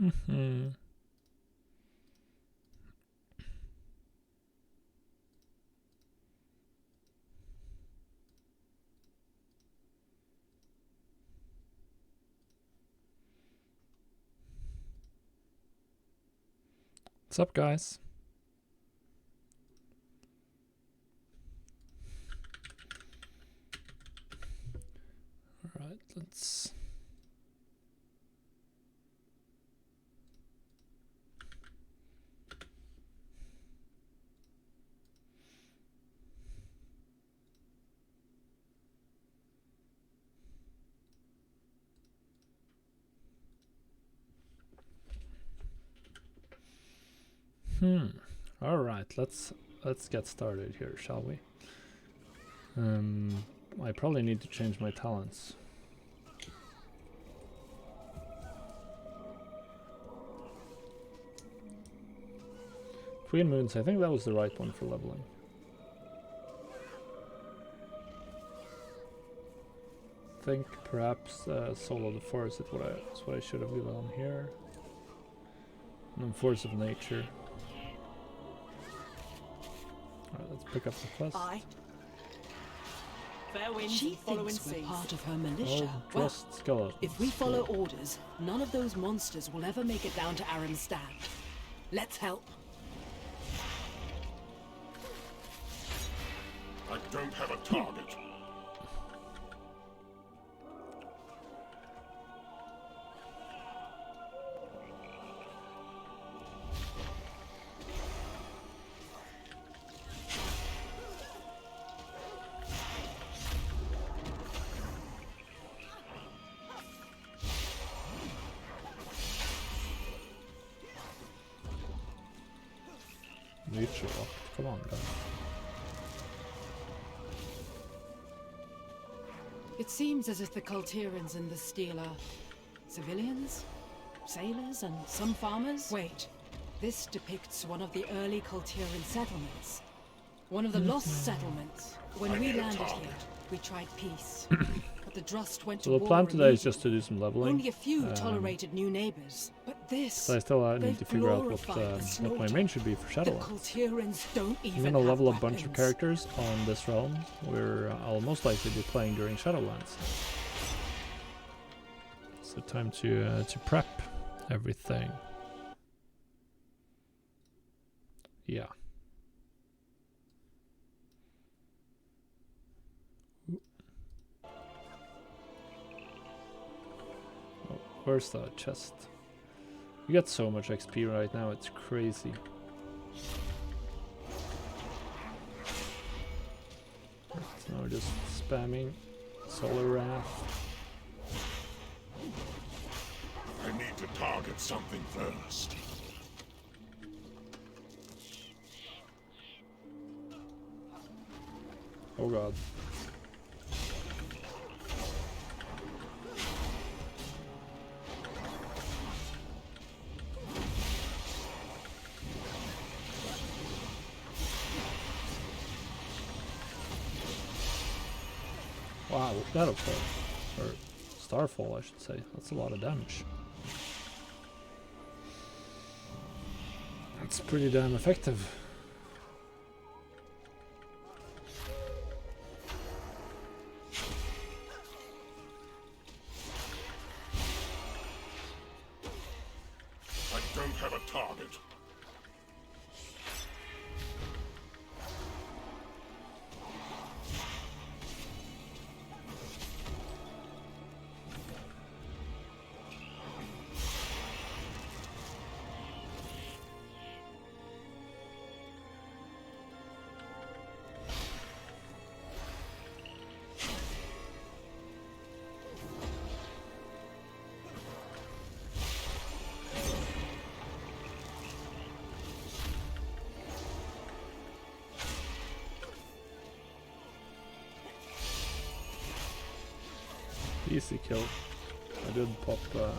Mm-hmm. What's up, guys? All right, let's... All right, let's get started here, shall we? I probably need to change my talents. Queen Moons, I think that was the right one for leveling. I think perhaps Soul of the Forest is what I should have given on here. And then Force of Nature. Alright, let's pick up the quest. She thinks we're part of her militia. Oh, trust skeletons. If we follow orders, none of those monsters will ever make it down to Aram's stand. Let's help. I don't have a target. Nature, come on, guys. It seems as if the Kultirans in the Steel are civilians, sailors, and some farmers. Wait, this depicts one of the early Kultiran settlements. One of the lost settlements. When we landed here, we tried peace. But the Drust went to war. So the plan today is just to do some leveling. Only a few tolerated new neighbors. But this... So I still need to figure out what my main should be for The Shadowlands. Kultirans don't even I'm gonna level a have bunch of weapons. characters on this realm, where I'll most likely be playing during Shadowlands. So time to prep everything. Yeah. Oh, where's the chest? You get so much XP right now, it's crazy. So now we're just spamming Solar Wrath. I need to target something first. Oh god. Wow, Shadowfall. Or Starfall, I should say. That's a lot of damage. That's pretty damn effective. I don't have a target. Easy kill. I did pop a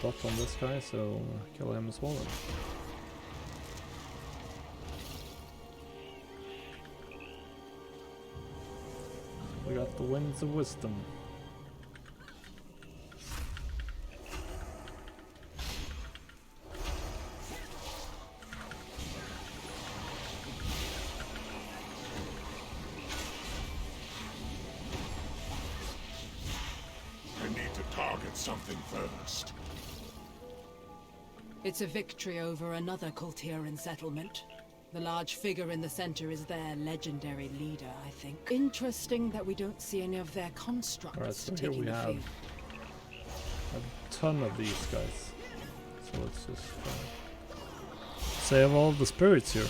dot on this guy, so kill him as well. We got the Winds of Wisdom. target something first. It's a victory over another Kultiran settlement. The large figure in the center is their legendary leader, I think. Interesting that we don't see any of their constructs Alright, so here taking we the have field. a ton of these guys. So let's just save all the spirits here.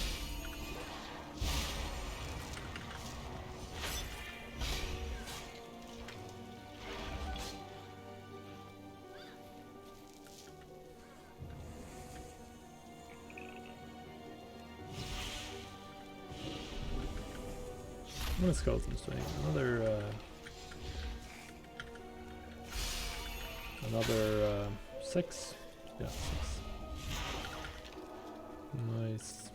How many skeletons do I need? Another 6? Yeah, 6. Nice.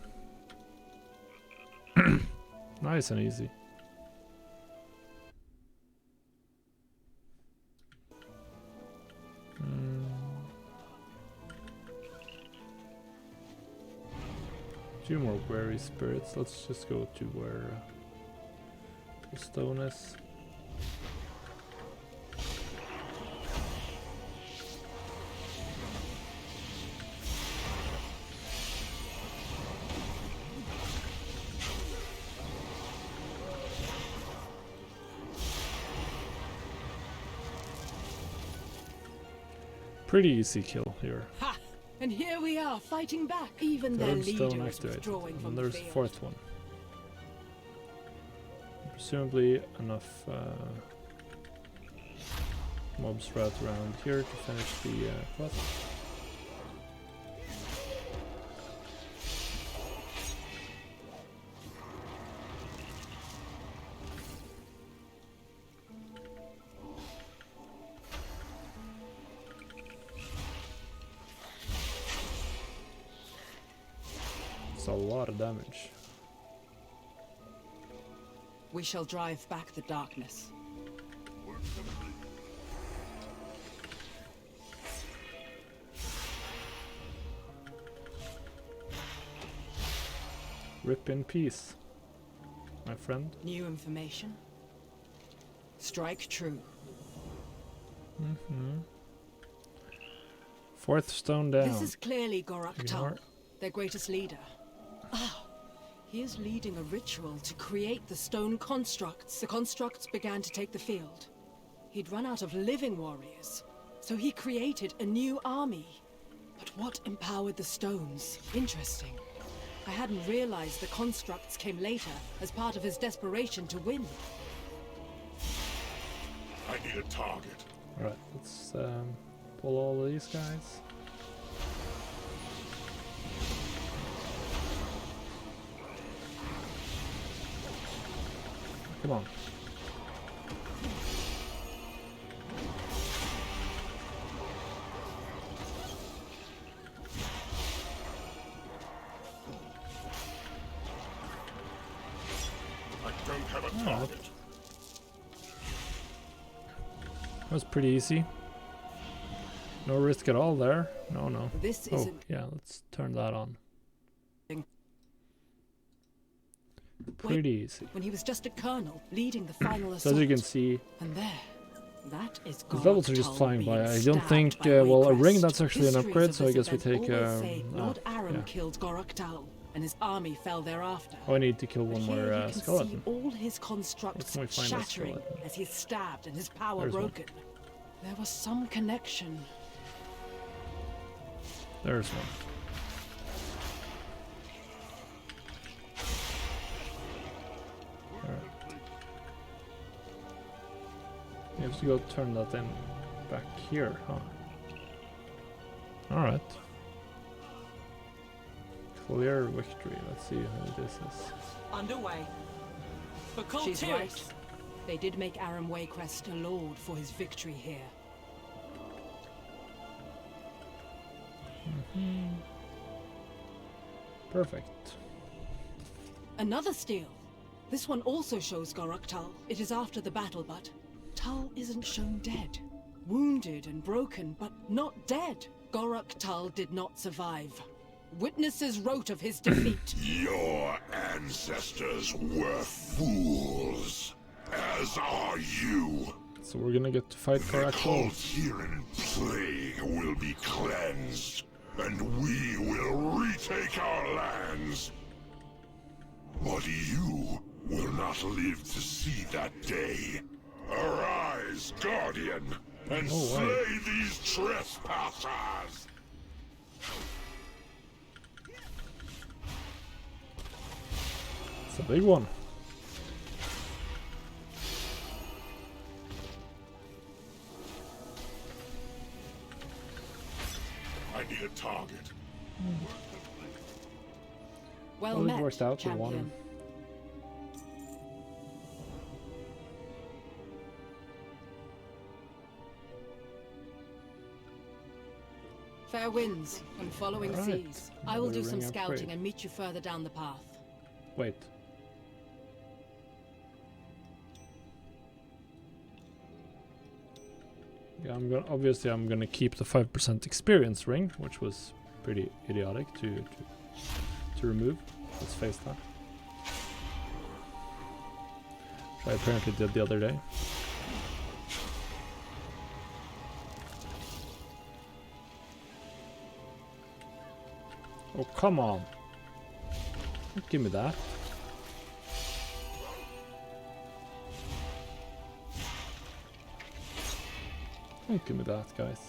Nice and easy. Two more weary spirits. Let's just go to where the stone is. Pretty easy kill here. Ha! And here we are, fighting back. Even their Third leader stone is activated. withdrawing from And the there's a field. fourth one. Presumably enough mobs right around here to finish the quest. It's a lot of damage. We shall drive back the darkness. Rip in peace, my friend. New information? Strike true. Fourth stone down. This is clearly Gorak Ignore. Tal, their greatest leader. Ah, he is leading a ritual to create the stone constructs. The constructs began to take the field. He'd run out of living warriors, so he created a new army. But what empowered the stones? Interesting. I hadn't realized the constructs came later as part of his desperation to win. I need a target. Alright, let's pull all of these guys. Come on. I don't have a target. That was pretty easy. No risk at all there. No. This Oh, isn't yeah, let's turn that on. Wait. Pretty easy. when he was just a colonel leading the final So assault. as you can see, And there, that is these levels are just Gorak flying Tal by. I being don't stabbed think, by well, a ring Waycrest. that's actually an Histories upgrade, of so I this guess we event take, always say Lord Aram yeah. killed Gorak Tal, and his army fell thereafter. Oh, I need to kill But one here more you can skeleton. see all his constructs Where can we find that shattering skeleton? as he's stabbed and his power There's one. broken. There was some connection. There's one. Alright. You have to go turn that in back here, huh? Alright. Clear victory. Let's see who this is. Underway. For She's Kultiris. right. They did make Aram Waycrest a lord for his victory here. Perfect. Another steel. This one also shows Gorak Tal. It is after the battle, but Tal isn't shown dead. Wounded and broken, but not dead. Gorak Tal did not survive. Witnesses wrote of his defeat. Your ancestors were fools, as are you. So we're gonna get to fight for The actual. Coltiran plague will be cleansed, and we will retake our lands. But you will not live to see that day. Arise, Guardian, and No way. slay these trespassers! It's a big one. I need a target. Well Well, it met, worked out with champion. one. Fair winds and following Right. seas. I will do Another some ring scouting upgrade. and meet you further down the path. Wait. Yeah, I'm gonna keep the 5% experience ring, which was pretty idiotic to remove. Let's face that. Which I apparently did the other day. Oh, come on. Don't give me that. Don't give me that, guys.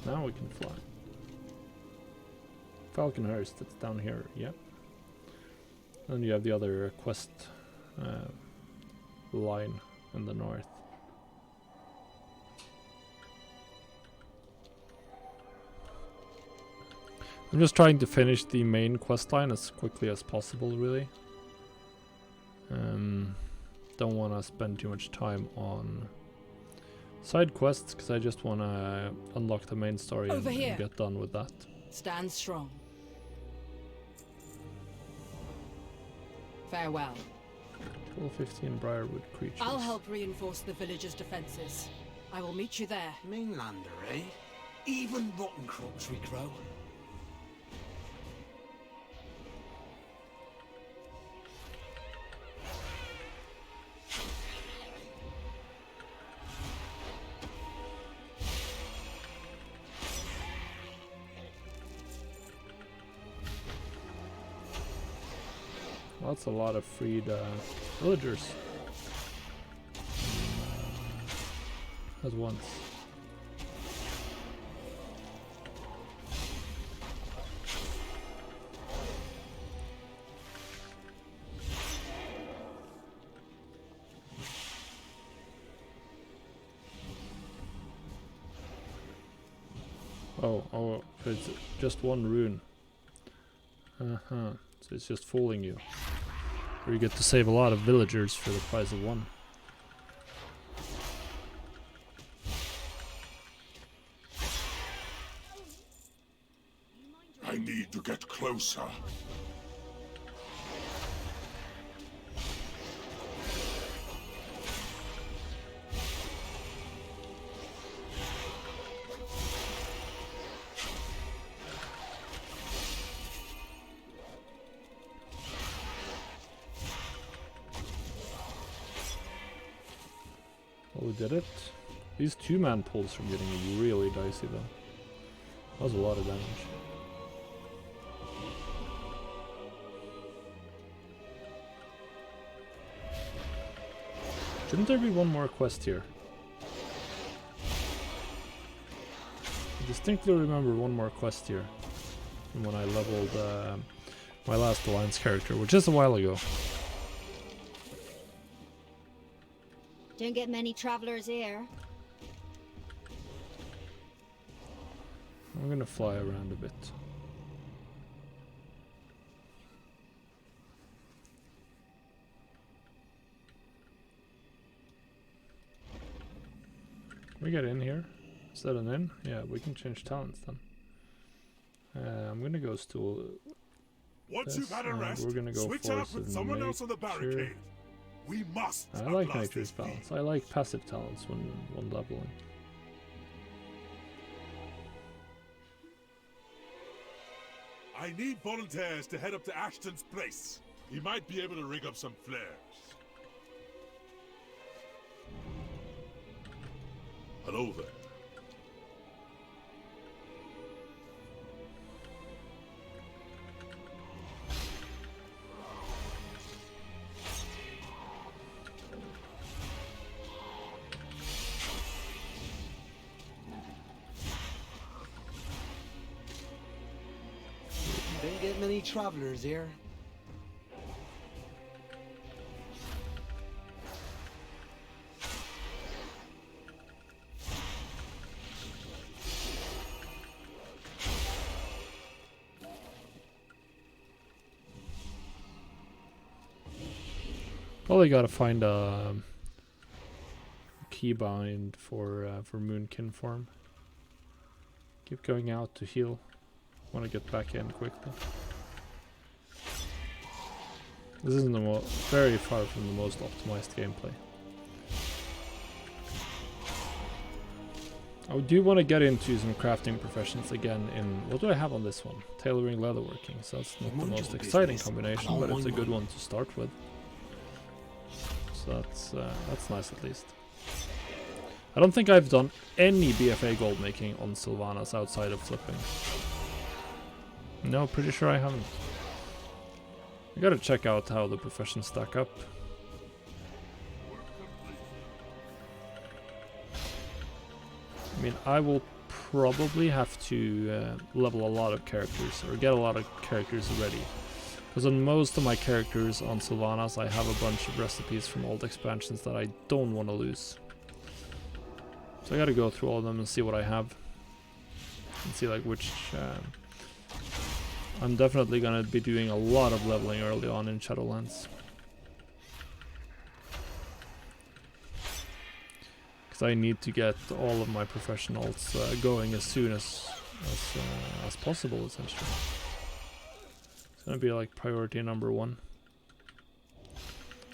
Now we can fly. Falconhurst, it's down here, yep. And you have the other quest line in the north. I'm just trying to finish the main quest line as quickly as possible, really. Don't want to spend too much time on side quests because I just want to unlock the main story and get done with that. Stand strong. Farewell. 1215 Briarwood creatures. I'll help reinforce the village's defenses. I will meet you there. Mainlander, eh? Even rotten crops regrow. That's a lot of freed villagers at once. Oh, it's just one rune. So it's just fooling you. Or you get to save a lot of villagers for the price of one. I need to get closer. Oh, we did it. These two-man pulls are getting really dicey though. That was a lot of damage. Shouldn't there be one more quest here? I distinctly remember one more quest here from when I leveled my last Alliance character, which is a while ago. Don't get many travelers here. I'm gonna fly around a bit. Can we get in here? Is that an inn? Yeah, we can change talents then. I'm gonna go stool. Once you've had a and rest, we're gonna go switch for out with some someone else on the nature. barricade. We must I like outlast nature's this beast. balance. I like passive talents when leveling. I need volunteers to head up to Ashton's place. He might be able to rig up some flares. Hello there. Don't get many travelers here. Probably gotta find a keybind for Moonkin form. Keep going out to heal. Want to get back in quickly. This isn't the very far from the most optimized gameplay. I do want to get into some crafting professions again in... What do I have on this one? Tailoring leatherworking. So that's not the most exciting combination, but it's a good one to start with. So that's nice at least. I don't think I've done any BfA gold making on Sylvanas outside of flipping. No, pretty sure I haven't. I gotta check out how the professions stack up. I mean, I will probably have to level a lot of characters, or get a lot of characters ready. Because on most of my characters on Sylvanas, I have a bunch of recipes from old expansions that I don't want to lose. So I gotta go through all of them and see what I have. And see like which... I'm definitely gonna be doing a lot of leveling early on in Shadowlands. Because I need to get all of my professionals going as soon as possible, essentially. It's gonna be like priority number 1.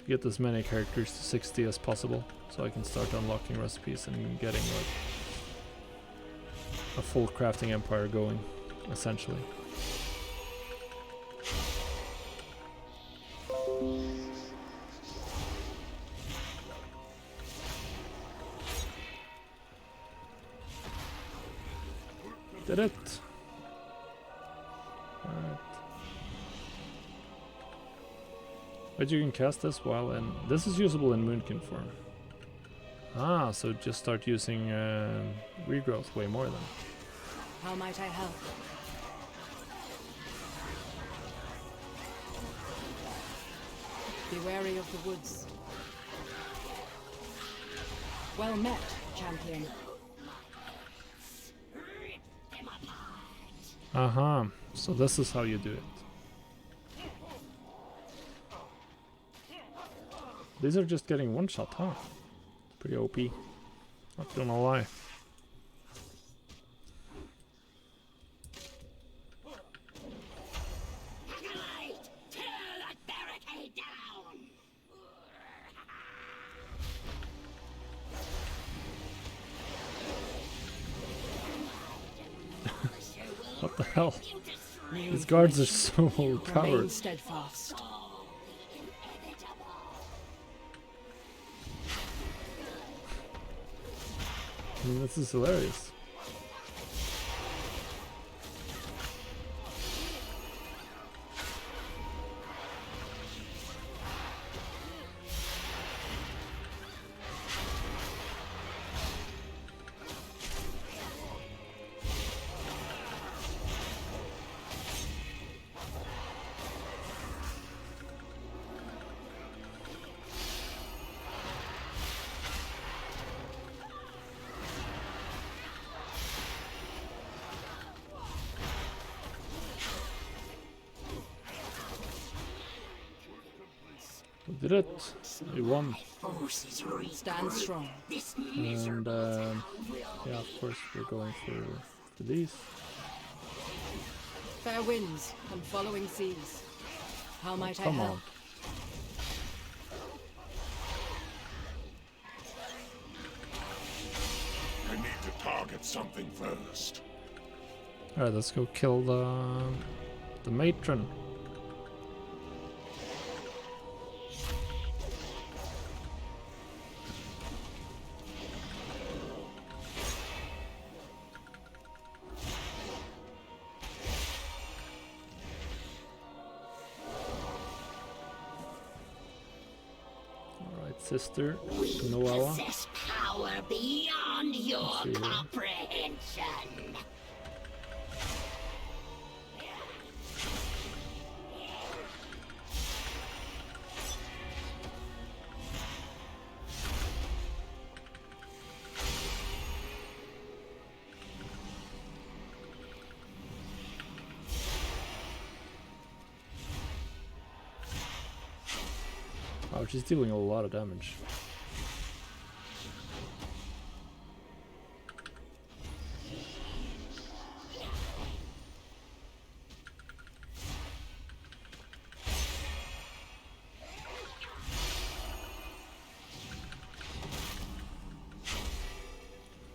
Get as many characters to 60 as possible, so I can start unlocking recipes and getting like a full crafting empire going, essentially. Did it? Alright. But you can cast this while in... This is usable in Moonkin form. Ah, so just start using regrowth way more then. How might I help? Be wary of the woods. Well met, champion. Uh-huh, so this is how you do it. These are just getting one shot, huh? Pretty OP. Not gonna lie. What the hell? These guards are so overpowered. Remain steadfast. I mean, this is hilarious. We did it. We won. Stand strong. And yeah, of course we're going for these. Fair winds and following seas. How might I Come help? on. I need to target something first. Alright, let's go kill the matron. sister, We Noella. possess power beyond your Let's see here. comprehension. Wow, she's dealing a lot of damage.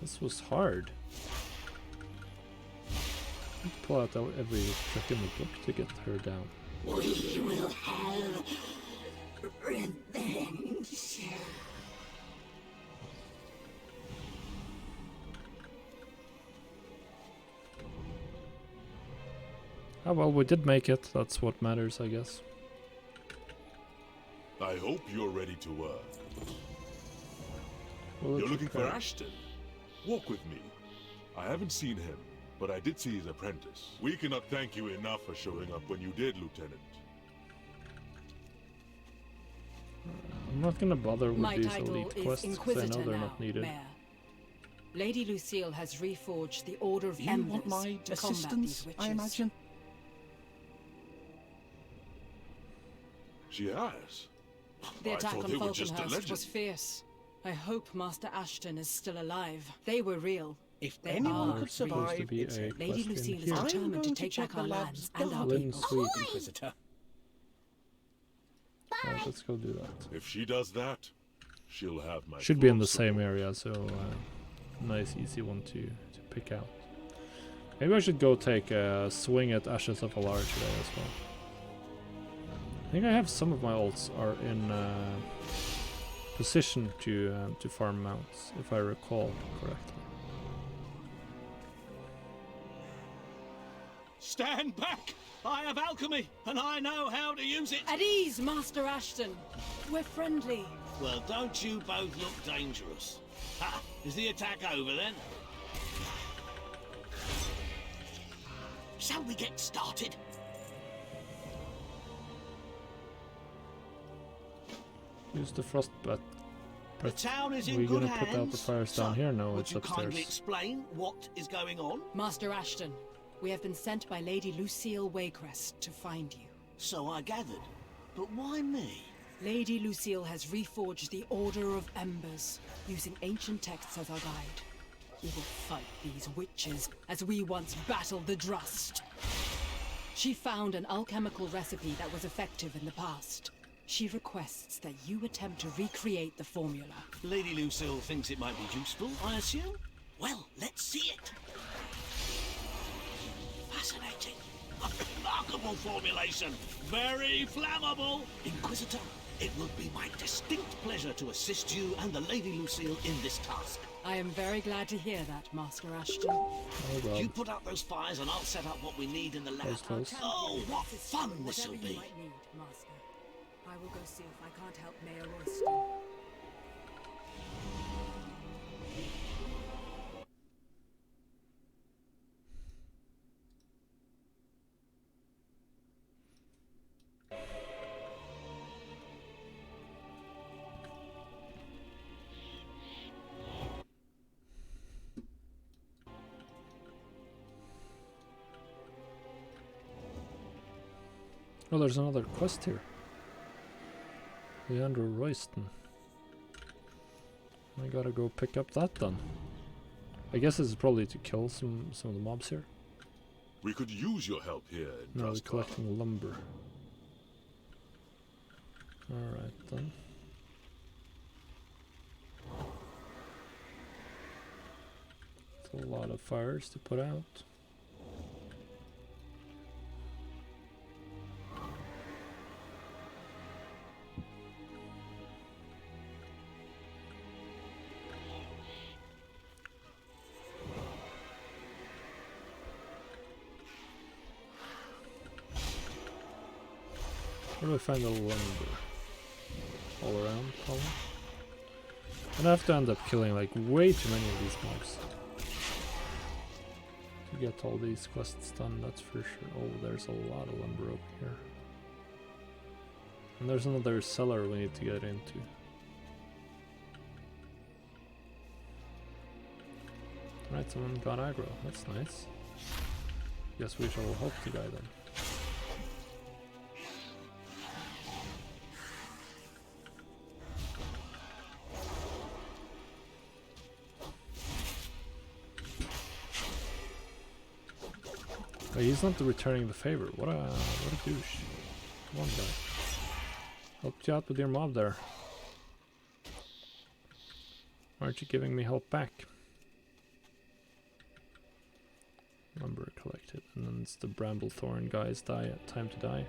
This was hard. I have to pull out every trick in the book to get her down. We will have revenge. Ah well, we did make it. That's what matters, I guess. I hope you're ready to work. Well, You're looking for prepare. Ashton? Walk with me. I haven't seen him, but I did see his apprentice. We cannot thank you enough for showing up when you did, Lieutenant. I'm not gonna bother with My these title elite is quests because I Inquisitor know they're now, not needed. Mayor. Lady Lucille has reforged the Order of You Embers want my to combat assistance, these witches. I imagine? She has. The I attack thought on they were just a Falconhurst legend. was fierce. I hope Master Ashton is still alive. They were real. If They anyone are could supposed to survive, be it's a him. Lady quest in Lucille is here. I'm determined to going take check back our the lab's lands and our Lynn people. Sweet. Inquisitor. Alright, let's go do that. If she does that, she'll have my Should be in full the same support. area, so nice, easy one to pick out. Maybe I should go take a swing at Ashes of Alar today as well. I think I have some of my ults are in position to farm mounts, if I recall correctly. Stand back! I have alchemy, and I know how to use it! At ease, Master Ashton. We're friendly. Well, don't you both look dangerous? Ha! Is the attack over then? Shall we get started? Use the frost bat. The town is in We're good gonna put out the hands. fires down So, here? No, would it's you kindly upstairs. explain what is going on? Master Ashton, we have been sent by Lady Lucille Waycrest to find you. So I gathered. But why me? Lady Lucille has reforged the Order of Embers, using ancient texts as our guide. We will fight these witches as we once battled the Drust. She found an alchemical recipe that was effective in the past. She requests that you attempt to recreate the formula. Lady Lucille thinks it might be useful, I assume? Well, let's see it. Fascinating. A remarkable formulation. Very flammable. Inquisitor, it will be my distinct pleasure to assist you and the Lady Lucille in this task. I am very glad to hear that, Master Ashton. Oh god. You put out those fires and I'll set up what we need in the lab. Close. Oh, what fun this'll Whatever you be. might need, Master. I will go see if I can't help Mayor Royston. Oh, there's another quest here. Leandro Royston. I gotta go pick up that then. I guess this is probably to kill some of the mobs here. We could use your help here in No, we're Trustwell. collecting lumber. Alright then. It's a lot of fires to put out. Where do I find the lumber? All around, probably. And I have to end up killing like way too many of these mobs to get all these quests done, that's for sure. Oh, there's a lot of lumber over here. And there's another cellar we need to get into. Right, someone got aggro, that's nice. Guess we shall help the guy then. Oh, he's not returning the favor. What a douche. Come on, guy. Helped you out with your mob there. Why aren't you giving me help back? Lumber collected, and then it's the Bramblethorn guy's time to die.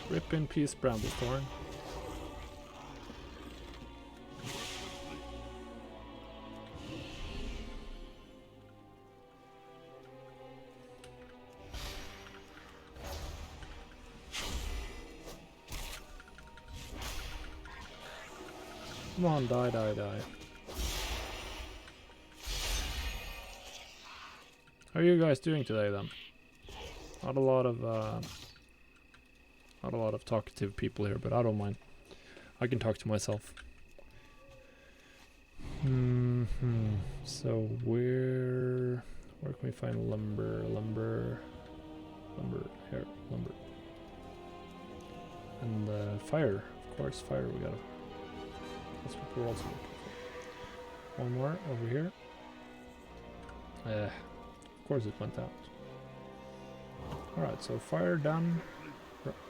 Rip in peace, Bramblethorn. Come on, die, die, die. How are you guys doing today then? Not a lot of talkative people here, but I don't mind. I can talk to myself. So where can we find lumber? Lumber here, lumber. And fire, of course, fire. We gotta. That's what we're also looking for. One more over here. Of course it went out. All right, so fire done.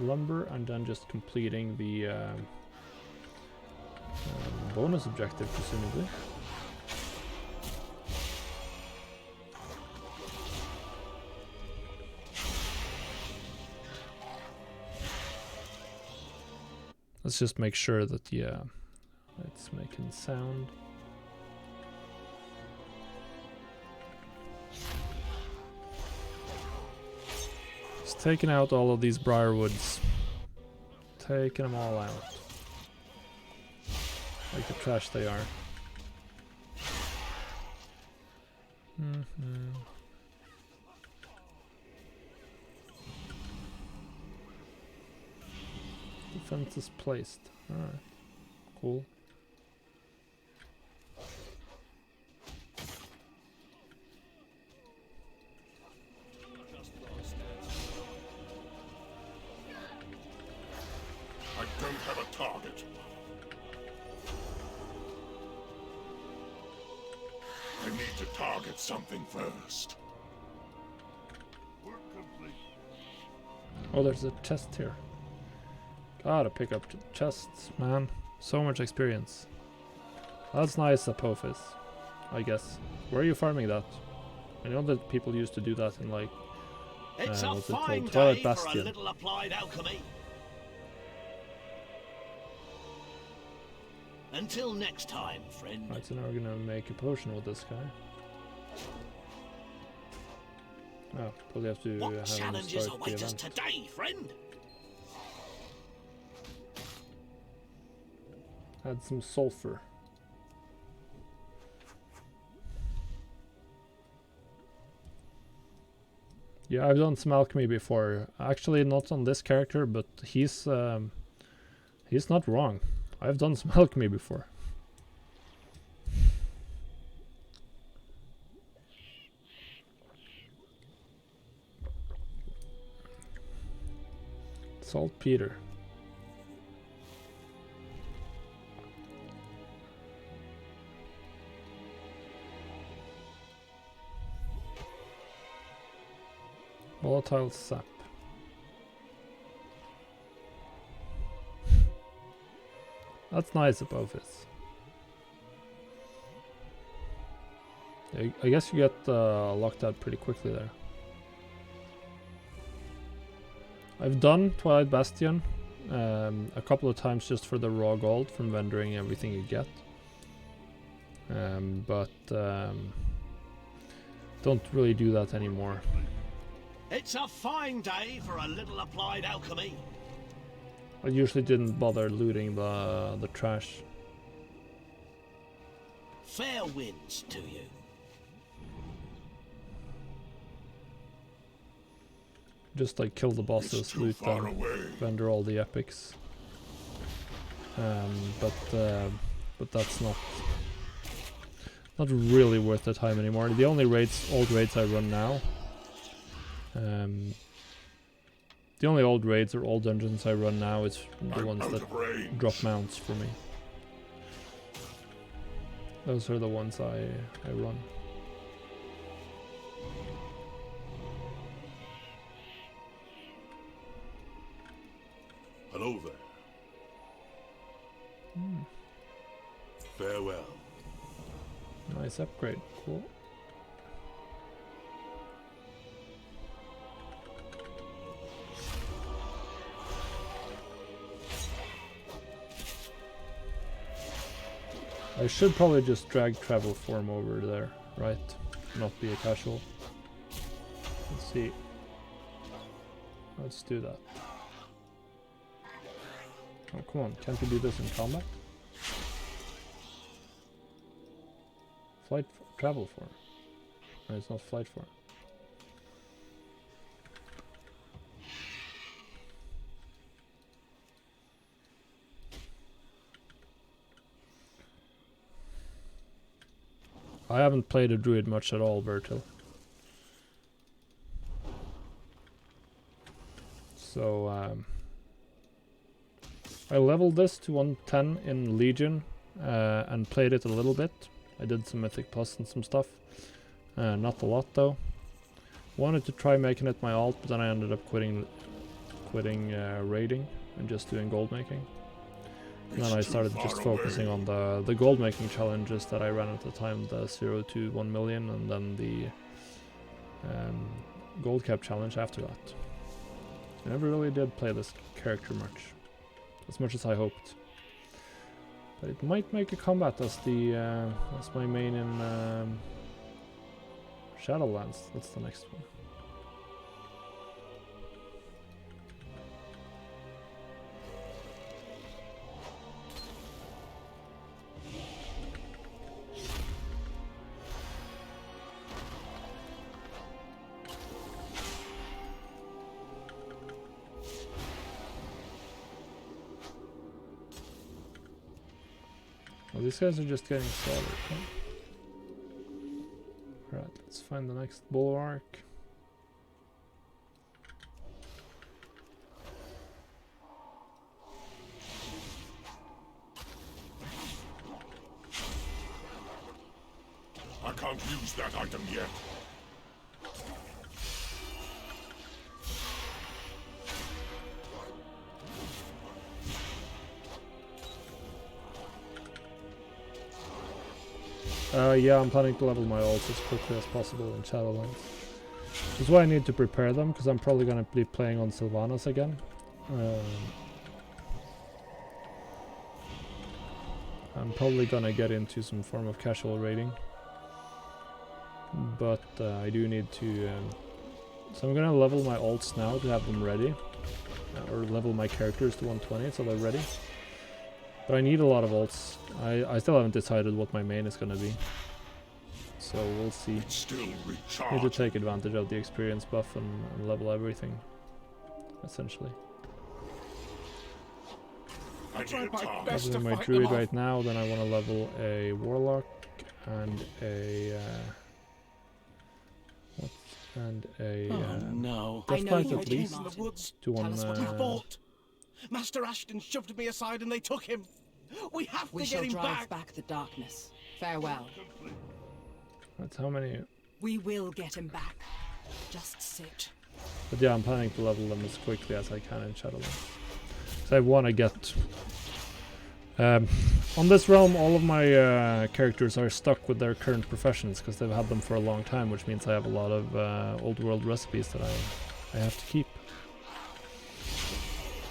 Lumber, and then just completing the bonus objective, presumably. Let's just make sure that, yeah, it's making sound. Taking out all of these briarwoods. Taking them all out. Like the trash they are. Defense is placed. Alright. Cool. I don't have a target. I need to target something first. Work complete. Oh, there's a chest here. Gotta pick up chests, man. So much experience. That's nice, Apophis. I guess. Where are you farming that? I know that people used to do that in like It's a what's it fine called? Twilight day for a Bastion. little applied alchemy. Until next time, friend. Right, so now we're gonna make a potion with this guy. Oh, probably have to What have him challenges start the await us event. today, friend? Add some sulfur. Yeah, I've done some alchemy before. Actually, not on this character, but he's not wrong. I've done some alchemy before. Saltpeter. Volatile sap. That's nice about this. I guess you get locked out pretty quickly there. I've done Twilight Bastion a couple of times just for the raw gold from vendoring everything you get. But don't really do that anymore. It's a fine day for a little applied alchemy. I usually didn't bother looting the trash. Fair winds to you. Just like kill the bosses, loot them, vendor all the epics. But that's not really worth the time anymore. The only old raids I run now, the only old raids or old dungeons I run now is the ones that drop mounts for me. Those are the ones I run. Hello there. Farewell. Nice upgrade, cool. I should probably just drag travel form over there, right? Not be a casual. Let's see. Let's do that. Oh, come on, can't you do this in combat? Travel form. No, it's not flight form. I haven't played a druid much at all, Bertil. So, I leveled this to 110 in Legion and played it a little bit. I did some Mythic Plus and some stuff. Not a lot though. Wanted to try making it my alt, but then I ended up quitting raiding and just doing gold making. And then I started just focusing on the gold making challenges that I ran at the time, the 0 to 1 million, and then the gold cap challenge after that. I never really did play this character much as I hoped. But it might make a comeback as my main in Shadowlands. That's the next one. Well, these guys are just getting started. Huh? Alright, let's find the next bulwark. I can't use that item yet. Yeah, I'm planning to level my ults as quickly as possible in Shadowlands. That's why I need to prepare them, because I'm probably going to be playing on Sylvanas again. I'm probably going to get into some form of casual raiding. But I do need to... so I'm going to level my ults now to have them ready. Or level my characters to 120 so they're ready. But I need a lot of ults. I still haven't decided what my main is going to be. So we'll see. Need to take advantage of the experience buff and level everything, essentially. Leveling my druid right now, then I want to level a warlock and a no. deathknight at least In the woods. to one. Fought. Master Ashton shoved me aside and they took him. We have to get him drive back. the darkness. Farewell. That's how many. We will get him back. Just sit. But yeah, I'm planning to level them as quickly as I can in Shadowlands. So I want to get On this realm, all of my characters are stuck with their current professions because they've had them for a long time, which means I have a lot of old world recipes that I have to keep.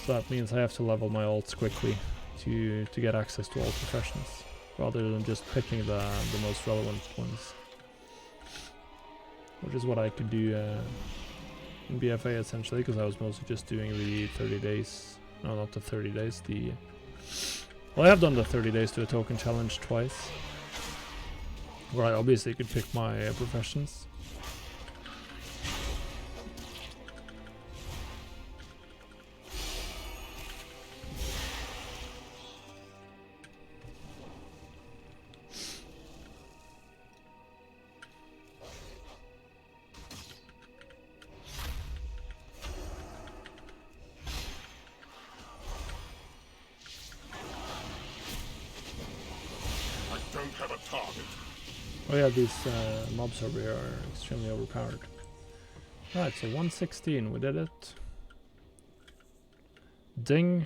So that means I have to level my alts quickly to get access to all professions, rather than just picking the most relevant ones. Which is what I could do in BfA essentially, because I was mostly just doing the 30 days. No, not the 30 days, well, I have done the 30 days to a token challenge twice, where I obviously could pick my professions. Oh yeah, these mobs over here are extremely overpowered. Right, so 116, we did it. Ding.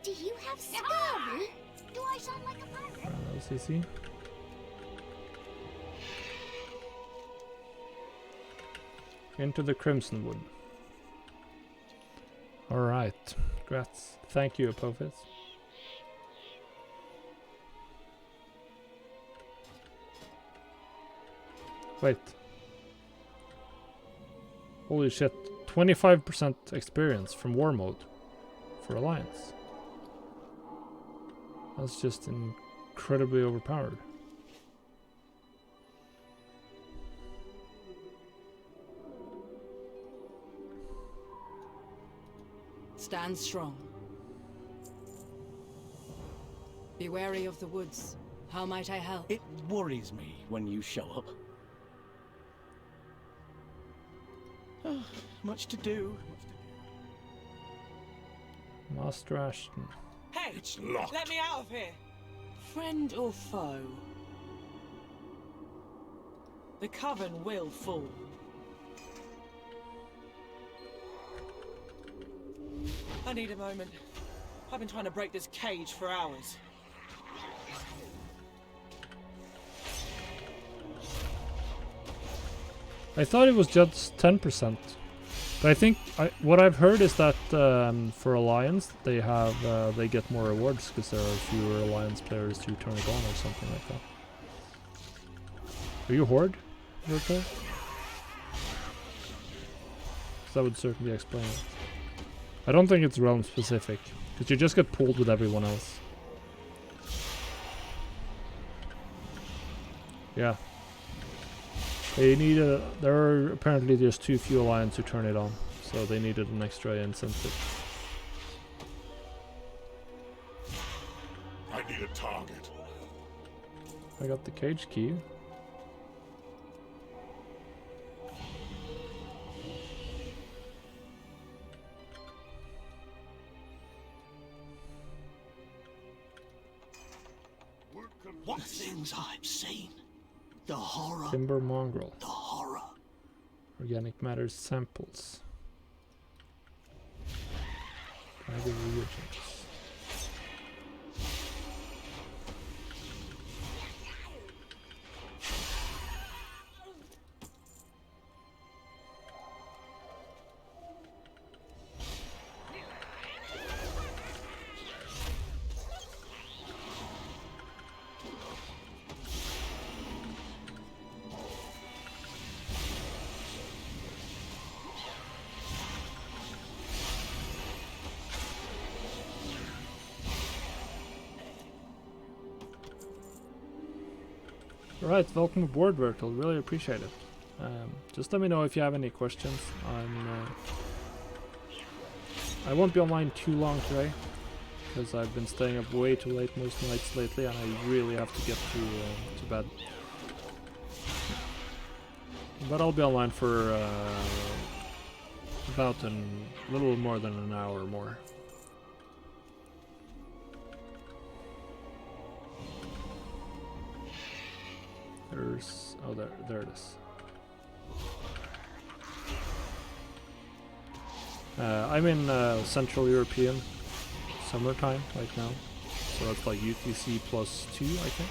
Do you have scurvy? Do I sound like a pirate? LCC. Into the Crimson Wood. Alright, congrats. Thank you, Apophis. Wait. Holy shit. 25% experience from war mode for Alliance. That's just incredibly overpowered. Stand strong. Be wary of the woods. How might I help? It worries me when you show up. Much to do. Master Ashton. Hey, It's locked. let me out of here. Friend or foe? The coven will fall. I need a moment. I've been trying to break this cage for hours. I thought it was just 10%. But I think what I've heard is that for Alliance they have they get more rewards because there are fewer Alliance players to turn it on or something like that. Are you Horde, Virtual? That would certainly explain it. I don't think it's realm specific, because you just get pulled with everyone else. Yeah. They need there are apparently just too few Alliance to turn it on, so they needed an extra incentive. I need a target. I got the cage key. What things I've seen. The horror. Timber mongrel. The horror. Organic matter samples. Tiger reagents. Alright, welcome aboard, Virtual. Really appreciate it. Just let me know if you have any questions. I won't be online too long today, because I've been staying up way too late most nights lately, and I really have to get to bed. But I'll be online for about a little more than an hour more. There's... oh, there it is. I'm in Central European summertime right now, so that's like UTC +2, I think.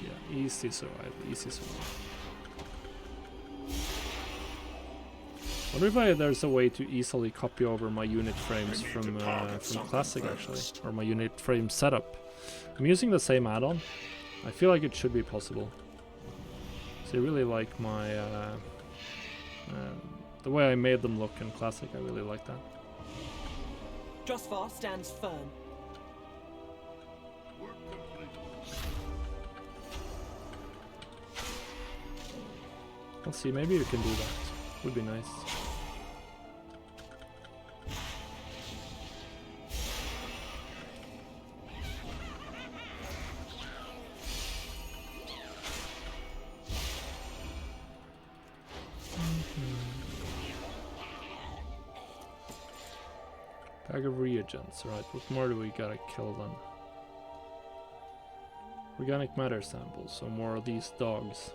Yeah, easy survival, easy survival. Wonder if there's a way to easily copy over my unit frames from Classic actually, or my unit frame setup. I'm using the same add-on. I feel like it should be possible. So I really like my the way I made them look in Classic. I really like that. Drosvar stands firm. Let's see, maybe you can do that. Would be nice. Bag of reagents, right? What more do we gotta kill then? Organic matter samples, so more of these dogs.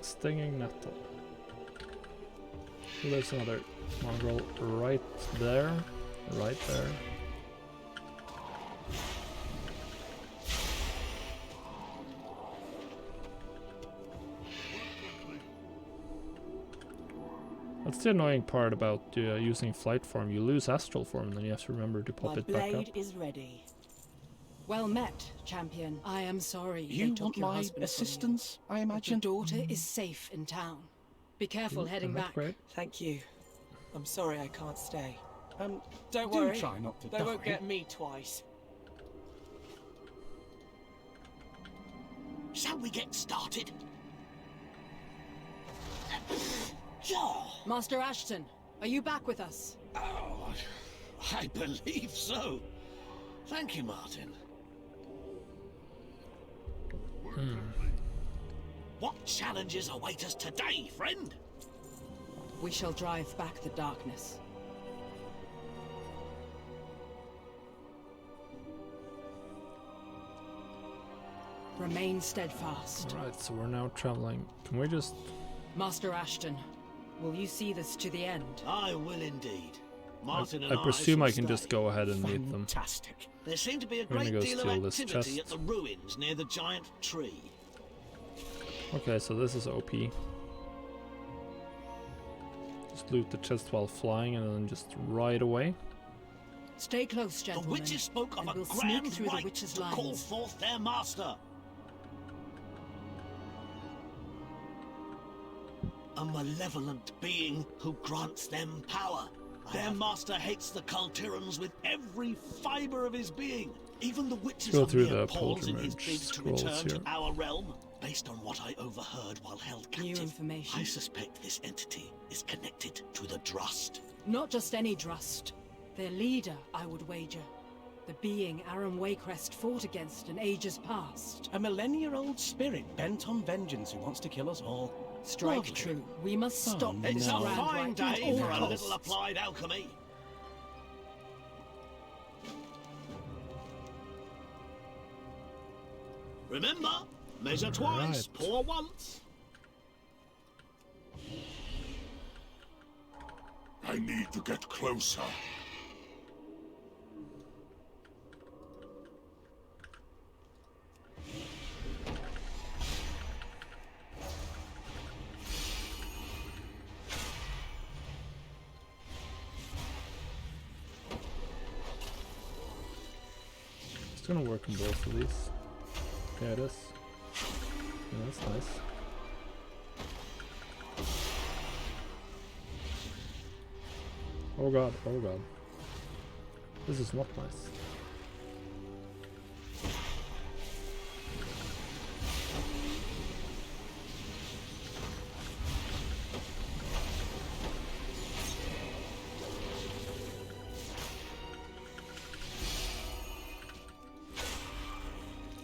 Stinging nettle. So there's another mongrel right there. Right there. That's the annoying part about using flight form. You lose astral form, and then you have to remember to pop it back up. My blade is ready. Well met, champion. I am sorry they You took want your my husband from assistance, I you. imagine? Your daughter is safe in town. Be careful heading That's back. great. Thank you. I'm sorry I can't stay. Don't do worry. try not to They die. won't get me twice. Shall we get started? Sure. Master Ashton, are you back with us? Oh, I believe so. Thank you, Martin. What challenges await us today, friend? We shall drive back the darkness. Remain steadfast. Alright, so we're now traveling. Can we just... Master Ashton, will you see this to the end? I will indeed. Martin and I presume shall I can stay. just go ahead and meet them. Fantastic. There seemed to be a We're gonna great go deal steal of this activity chest. at the ruins near the giant tree. Okay, so this is OP. Just loot the chest while flying and then just ride away. Stay close, The gentlemen. witches spoke of and a we'll grand sneak through the right witches' to call lines. forth their master. A malevolent being who grants them power. Their master hates the Kaltirans with every fibre of his being. Even the witches Go are through mere the pawns in his pilgrimage bid to scrolls return here. to our realm. Based on what I overheard while held New captive, information. I suspect this entity is connected to the Drust. Not just any Drust. Their leader, I would wager. The being Aram Waycrest fought against in ages past. A millennia-old spirit bent on vengeance who wants to kill us all. Strike Lovely. true. We must stop no. this It's a grand fine rite at day all for a costs. little applied alchemy. Remember, measure twice, Right. pour once. I need to get closer. It's gonna work on both of these. Yeah, it is. Yeah, that's nice. Oh god, oh god. This is not nice.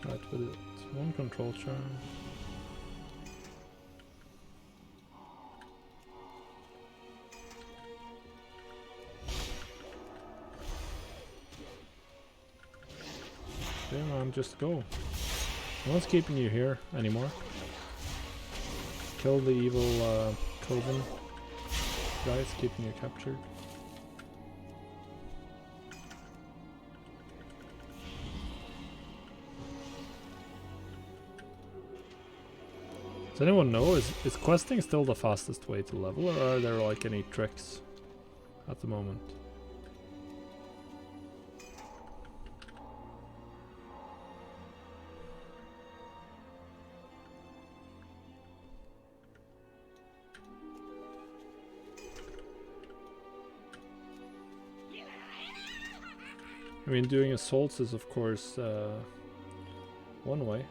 Right, with it. One control charm. Okay, man, just go. No one's keeping you here anymore. Kill the evil Coven guys keeping you captured. Does anyone know, is questing still the fastest way to level, or are there like any tricks at the moment? I mean, doing assaults is of course one way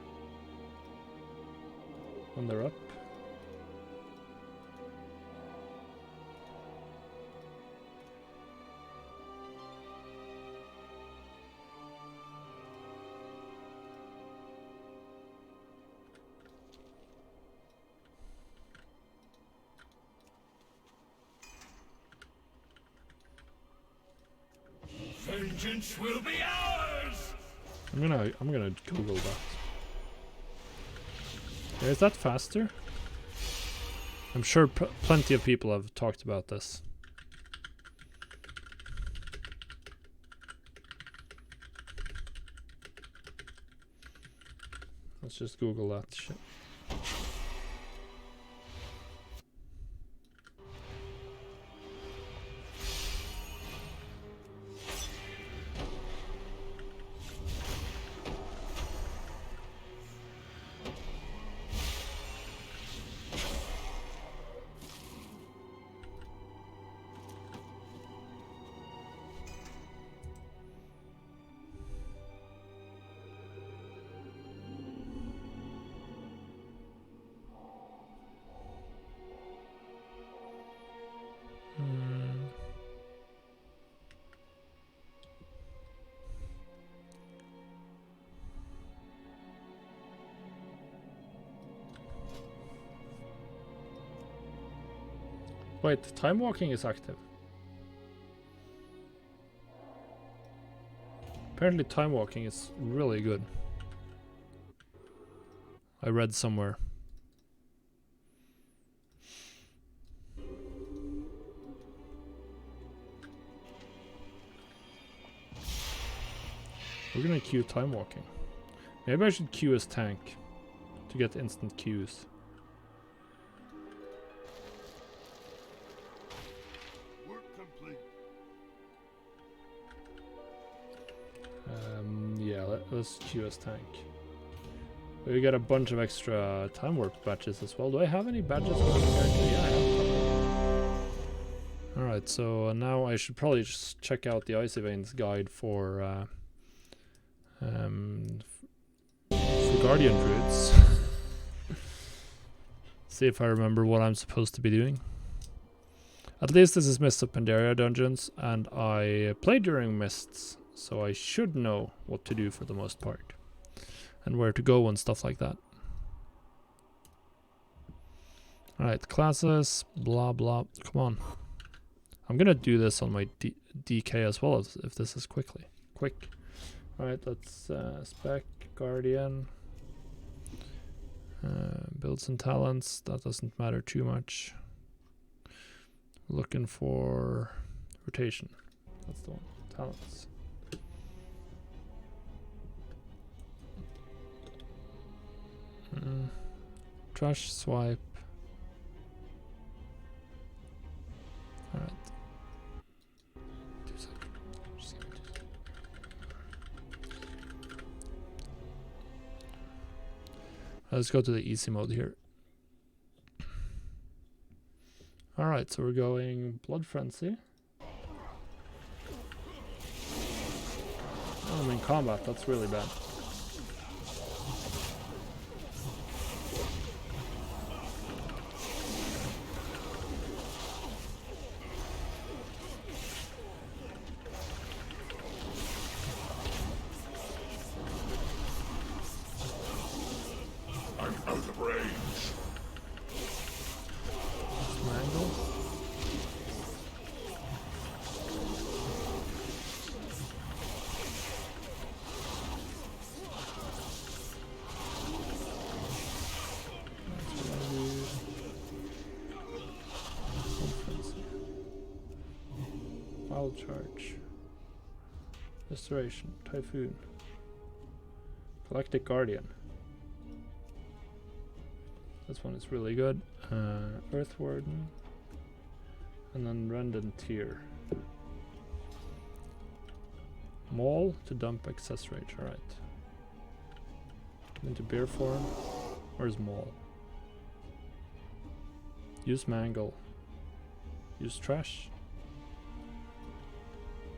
when they're up. Vengeance will be ours! I'm gonna Google that. Yeah, is that faster? I'm sure plenty of people have talked about this. Let's just Google that shit. Wait, time walking is active. Apparently time walking is really good. I read somewhere. We're gonna queue time walking. Maybe I should queue as tank to get instant queues. Yeah, let's queue as tank. We got a bunch of extra time warp badges as well. Do I have any badges on this character? Yeah, I have. Alright, so now I should probably just check out the Icy Veins guide for Guardian Druids. See if I remember what I'm supposed to be doing. At least this is Mists of Pandaria dungeons, and I played during Mists, so I should know what to do for the most part. And where to go and stuff like that. Alright, classes, blah blah, come on. I'm gonna do this on my DK as well, if this is quick. Alright, let's spec, Guardian. Builds and talents, that doesn't matter too much. Looking for rotation, that's the one, talents. Trash swipe. Alright. 2 seconds. Just give me 2 seconds. Let's go to the easy mode here. Alright, so we're going Blood Frenzy. I'm in combat, that's really bad. I'm out of range. Mangle. Foul charge. Restoration. Typhoon. Galactic Guardian. This one is really good. Earth Warden. And then Random Tier. Maul to dump excess rage. Alright. Into bear form. Where's Maul? Use Mangle. Use Trash.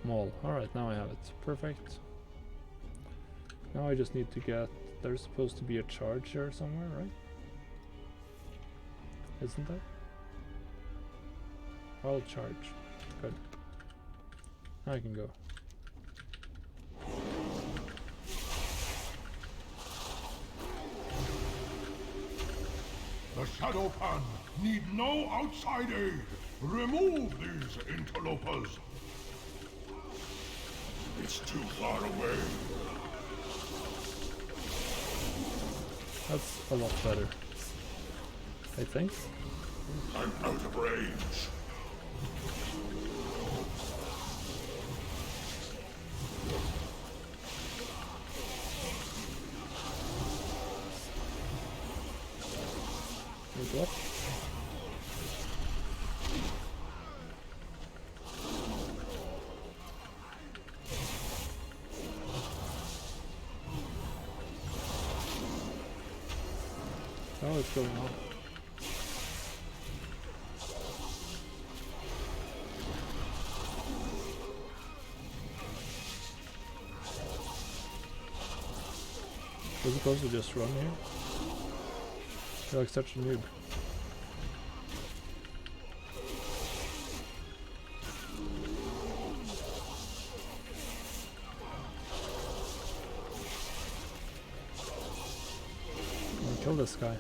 Maul. Alright, now I have it. Perfect. Now I just need to get... There's supposed to be a charge here somewhere, right? Isn't there? I'll charge. Good. Now I can go. The Shadow Pan need no outside aid. Remove these interlopers. It's too far away. That's a lot better. I think. I'm out of range. Wait, what? Oh, what's going on? Was it supposed to just run here? You're like such a noob. I'm gonna kill this guy.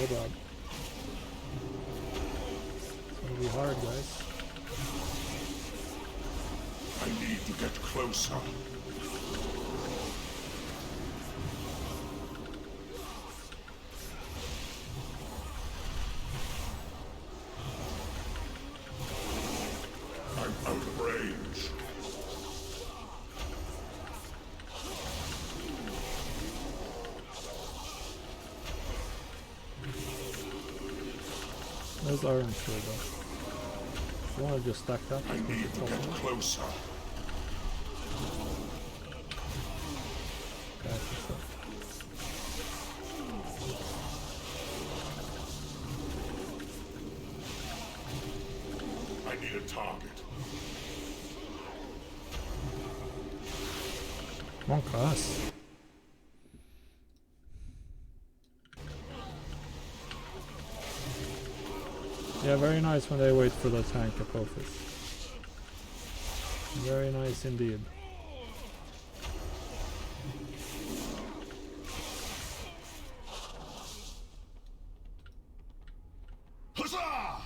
Oh god. It's gonna be hard, guys. I need to get closer. I'm out of range. There's Iron Sword though. You wanna just stack that? I need to get closer. Okay, that's it. I need a target. Come on, class. Yeah, very nice when they wait for the tank Apophis. Very nice indeed. Huzzah!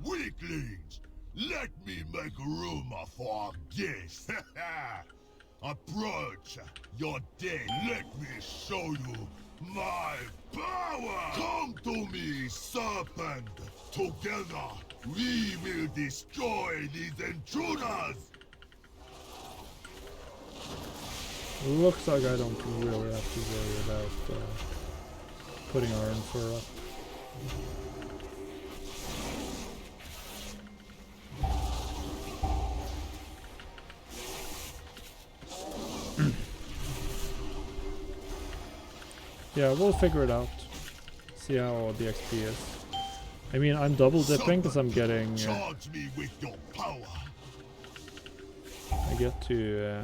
Weaklings! Let me make room for a guest. Approach your day. Let me show you my power! Come to me, serpent! Together, we will destroy these intruders! Looks like I don't really have to worry about putting our info up. Yeah, we'll figure it out. See how the XP is. I mean, I'm double dipping because I'm getting. Charge me with your power. I get to.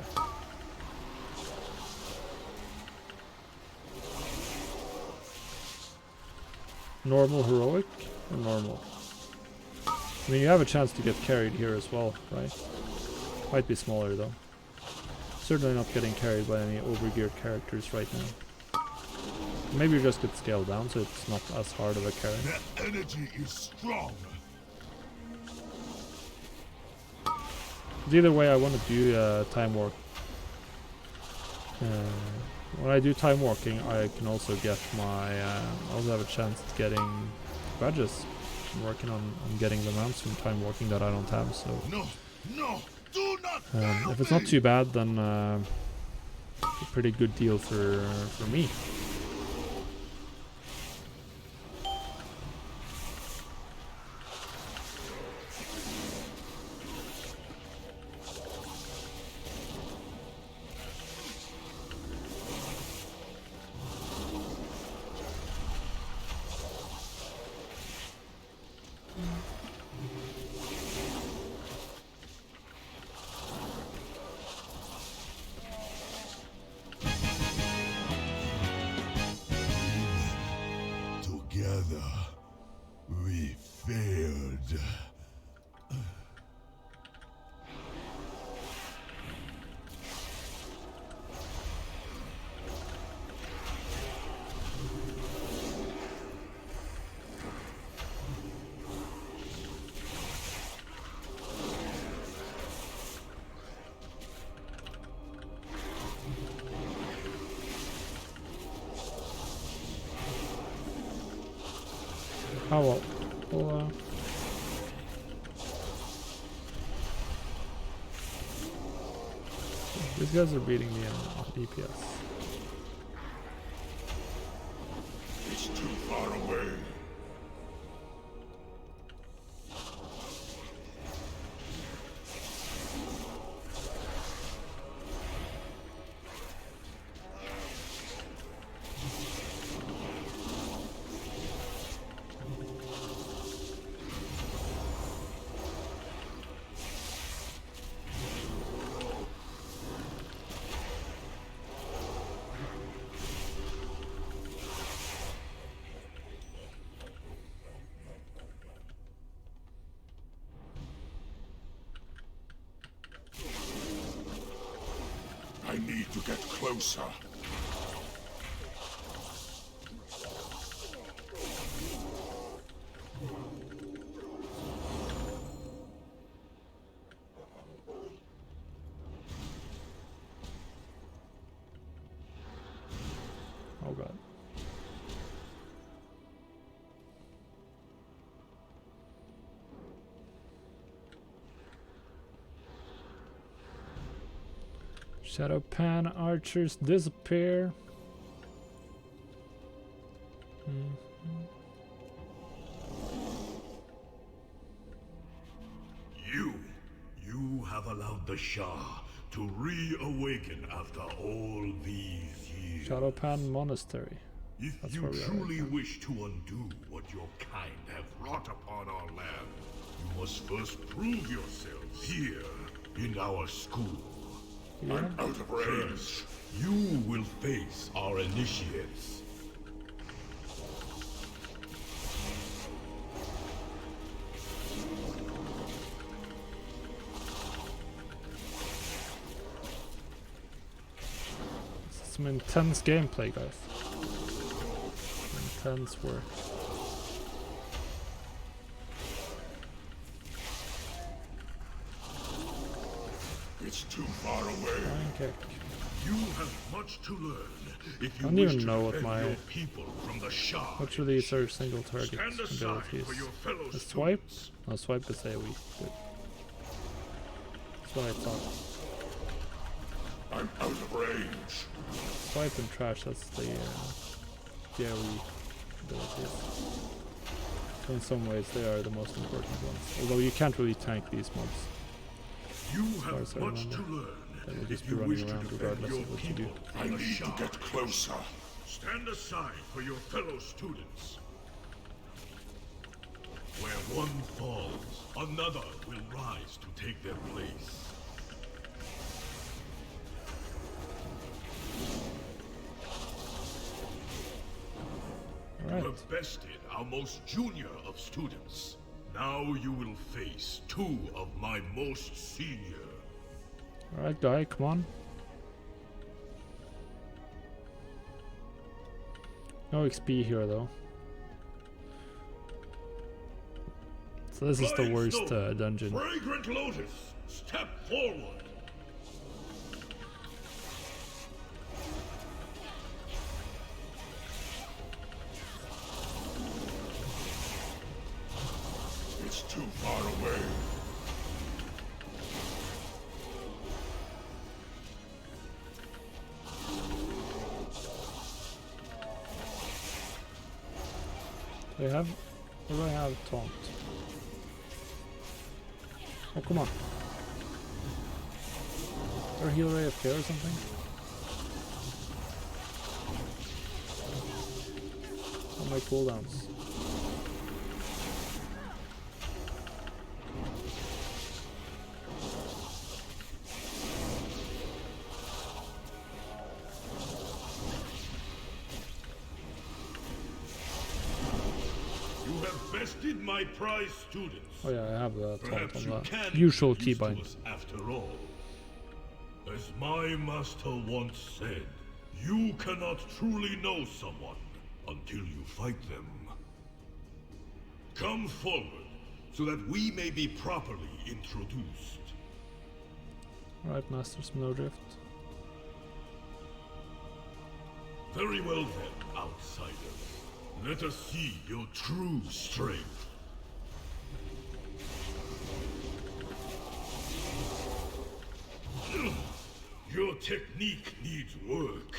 Normal, heroic, or normal. I mean, you have a chance to get carried here as well, right? Might be smaller though. Certainly not getting carried by any overgeared characters right now. Maybe you just get scaled down so it's not as hard of a carry. The energy is strong. But either way, I want to do time walk. When I do time walking, I can also get my. I also have a chance at getting badges. I'm working on getting the mounts from time walking that I don't have. So No, do not. if it's not too bad, then a pretty good deal for me. Together, we failed. Oh well. Well, these guys are beating me on DPS. It's too far away. I need to get closer. Oh god. Shadow pan archers disappear. You have allowed the Shah to reawaken after all these years. Shadow pan monastery. If That's you where we are right truly now. wish to undo what your kind have wrought upon our land, you must first prove yourselves here in our school. Yeah. I'm out of range. You will face our initiates. Some intense gameplay, guys. Intense work. It's too far away. Flying kick. You have much to learn if you I don't wish even to know what defend my- your people from the Shah. Which of these are single target Stand aside abilities? for your fellow The swipe? students. No, swipe is AoE. Good. That's what I thought. I'm out of range. Swipe and trash, that's the AoE. abilities. So in some ways they are the most important ones. Although you can't really tank these mobs. You far as have I much to remember. learn. They will If just be you wish running to around defend regardless your of what you do. people, I need to get closer. Stand aside for your fellow students. Where one falls, another will rise to take their place. You Alright. have bested our most junior of students. Now you will face two of my most senior. Alright, guy, come on. No XP here though. So this is the Flying worst Snow, dungeon. Fragrant Lotus, step forward. It's too far away. Do I have... Or do I have taunt? Oh, come on. Or heal AFK or something? On my cooldowns. You have bested my prize students. Oh yeah, I have the taunt Perhaps on you the can usual be used to keybind. us after all. As my master once said, you cannot truly know someone until you fight them. Come forward so that we may be properly introduced. Alright, Master Snowdrift. Very well then, outsiders. Let us see your true strength. Your technique needs work.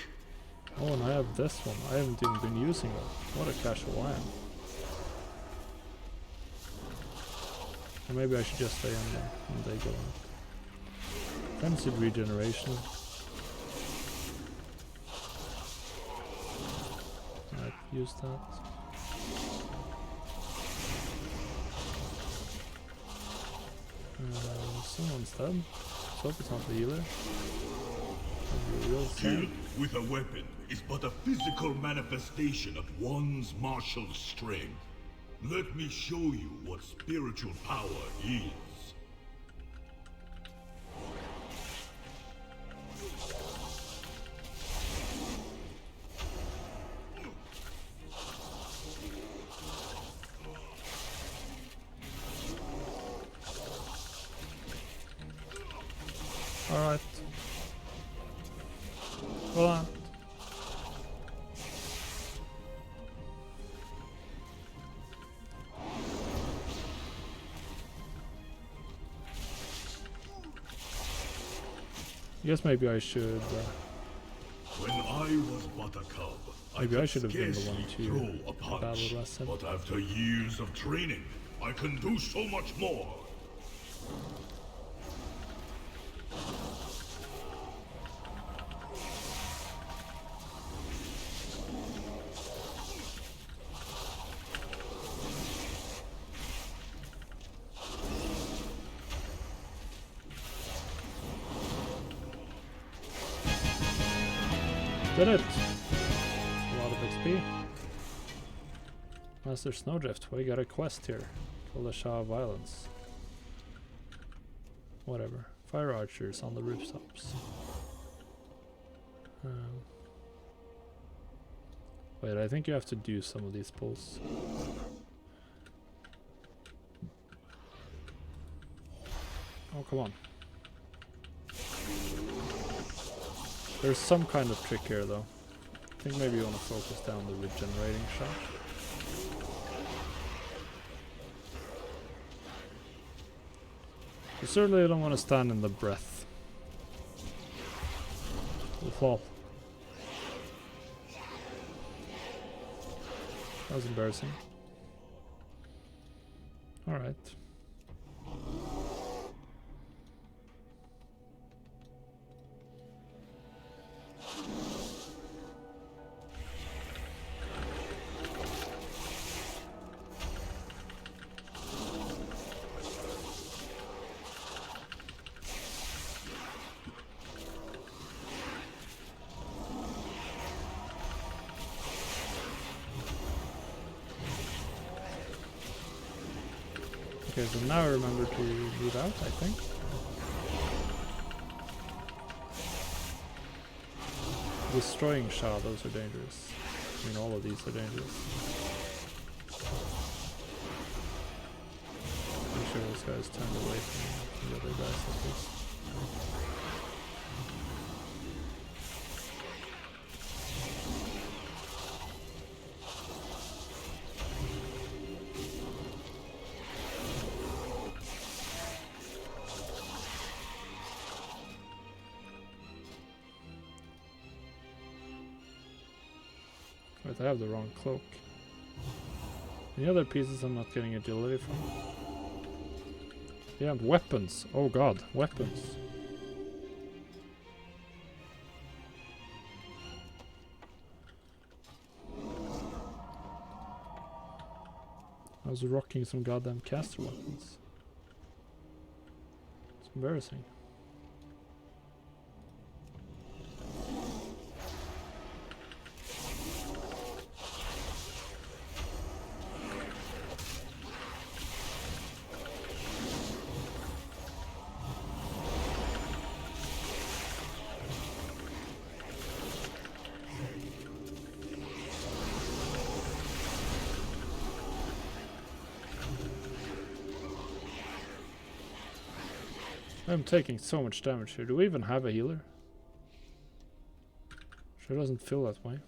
Oh, and I have this one. I haven't even been using it. What a casual I am. Or maybe I should just stay on them when they go out. Frenzied regeneration. Alright, use that. Someone's dead. Let's hope it's not the healer. That'd be real Skill sad. with a weapon is but a physical manifestation of one's martial strength. Let me show you what spiritual power is. Alright. Well, I guess maybe I should... When I was but a cub, Maybe I could should have been the one scarcely to throw a punch. battle lesson. But after years of training, I can do so much more. Did it! A lot of XP. Master Snowdrift, we got a quest here. Kill the Shah of Violence. Whatever. Fire archers on the rooftops. Wait, I think you have to do some of these pulls. Oh, come on. There's some kind of trick here though. I think maybe you want to focus down the regenerating shot. You certainly don't want to stand in the breath. You'll fall. That was embarrassing. Alright. Okay, so now I remember to move out, I think. Destroying shadows are dangerous. I mean, all of these are dangerous. I'm sure this guy's turned away from the other guys at least. Wait, I have the wrong cloak. Any other pieces I'm not getting agility from? Yeah, weapons. Oh god, weapons. I was rocking some goddamn caster weapons. It's embarrassing. I'm taking so much damage here. Do we even have a healer? Sure doesn't feel that way.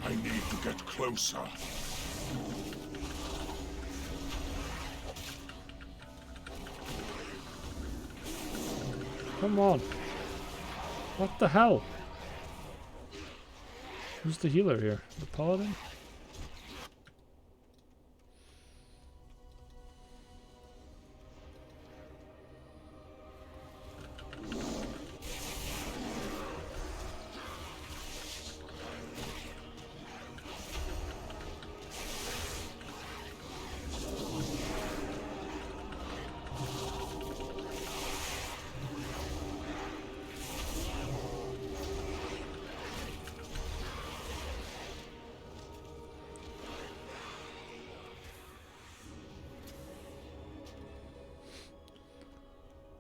I need to get closer. Come on. What the hell? Who's the healer here? The paladin?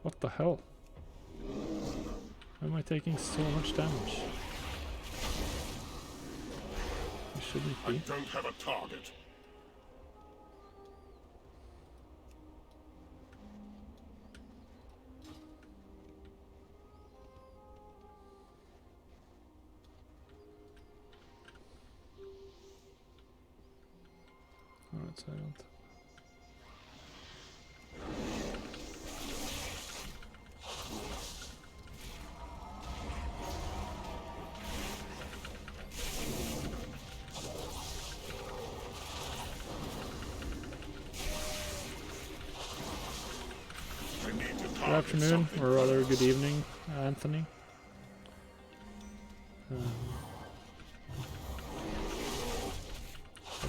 What the hell? Why am I taking so much damage? I shouldn't I be. don't have a target. Alright, so I don't. Good afternoon, or rather good evening, Anthony. Hope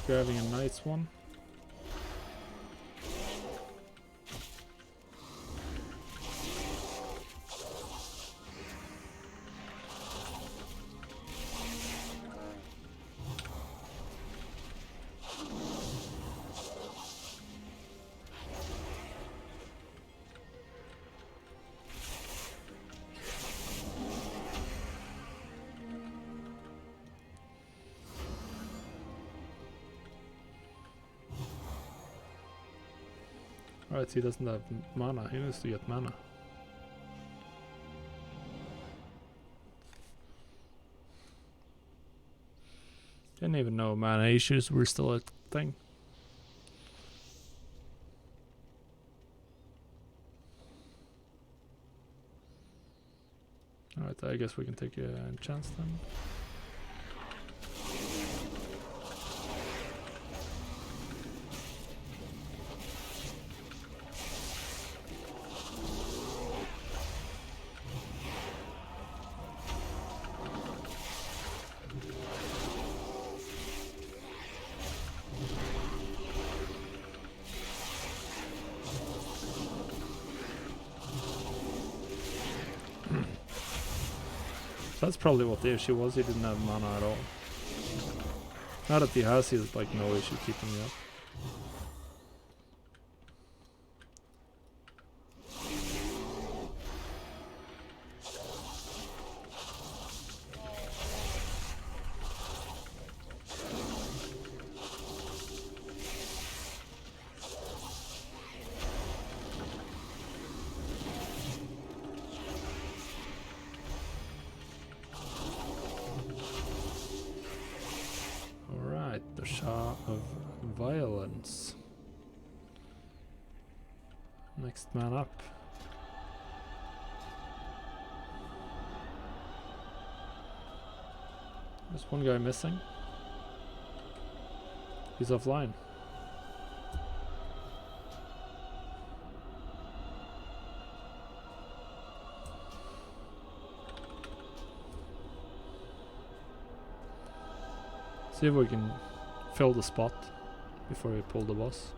you're having a nice one. Alright, he doesn't have mana. He needs to get mana. Didn't even know mana issues were still a thing. Alright, I guess we can take a chance then. That's probably what the issue was, he didn't have mana at all. Now that he has, he's like no issue keeping me up. The Shah of Violence. Next man up. There's one guy missing. He's offline. See if we can fill the spot before we pull the boss.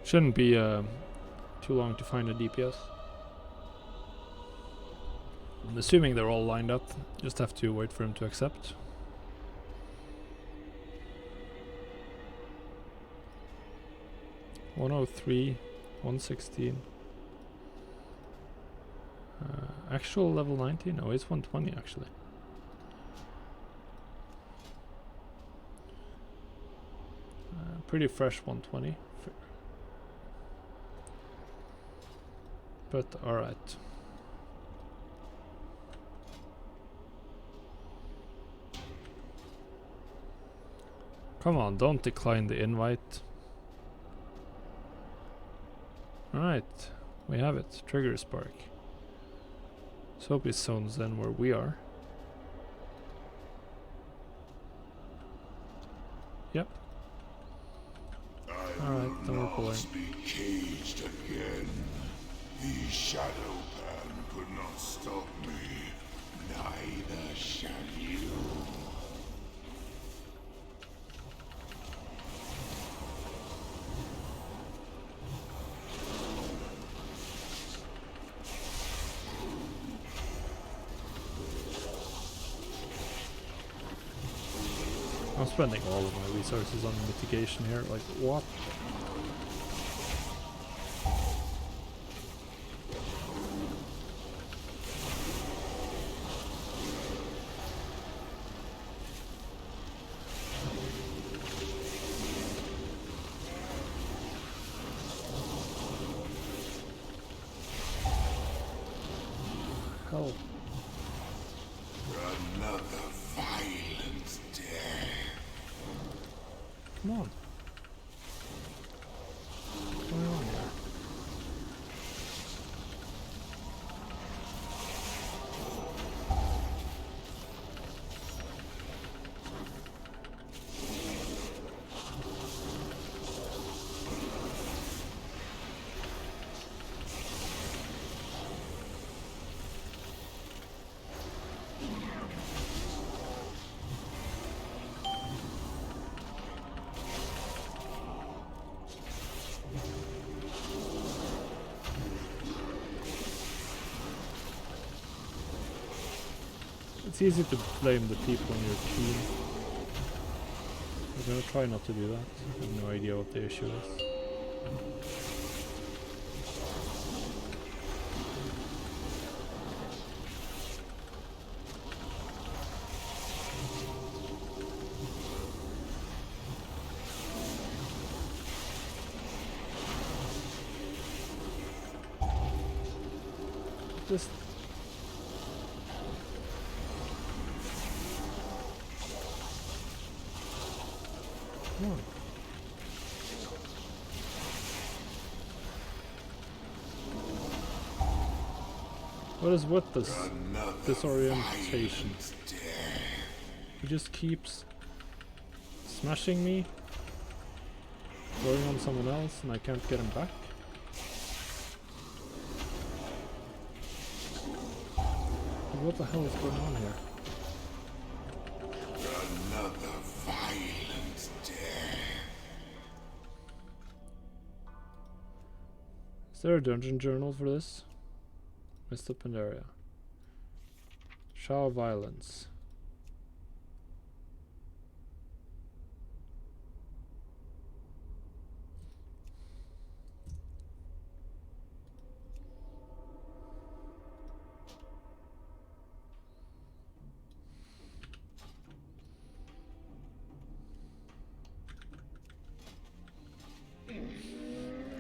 Shouldn't be too long to find a DPS. I'm assuming they're all lined up, just have to wait for him to accept. $103, $116. Actual level 90? No, it's 120 actually. Pretty fresh 120. But alright. Come on, don't decline the invite. Alright, we have it. Trigger Spark. So hope it zones then where we are. Yep. Alright, then we're pulling. Be caged again. The Shadow Pan could not stop me. Neither shall you. I'm spending all of my resources on mitigation here, like what? Hell. Another violent death. Come on. What's going on here? It's easy to blame the people on your team. I'm gonna try not to do that. I have no idea what the issue is. this. Come on. What is with this disorientation? He just keeps smashing me, going on someone else, and I can't get him back. What the hell is going on here? Another violent death. Is there a dungeon journal for this? Mr. Pandaria. Shower violence.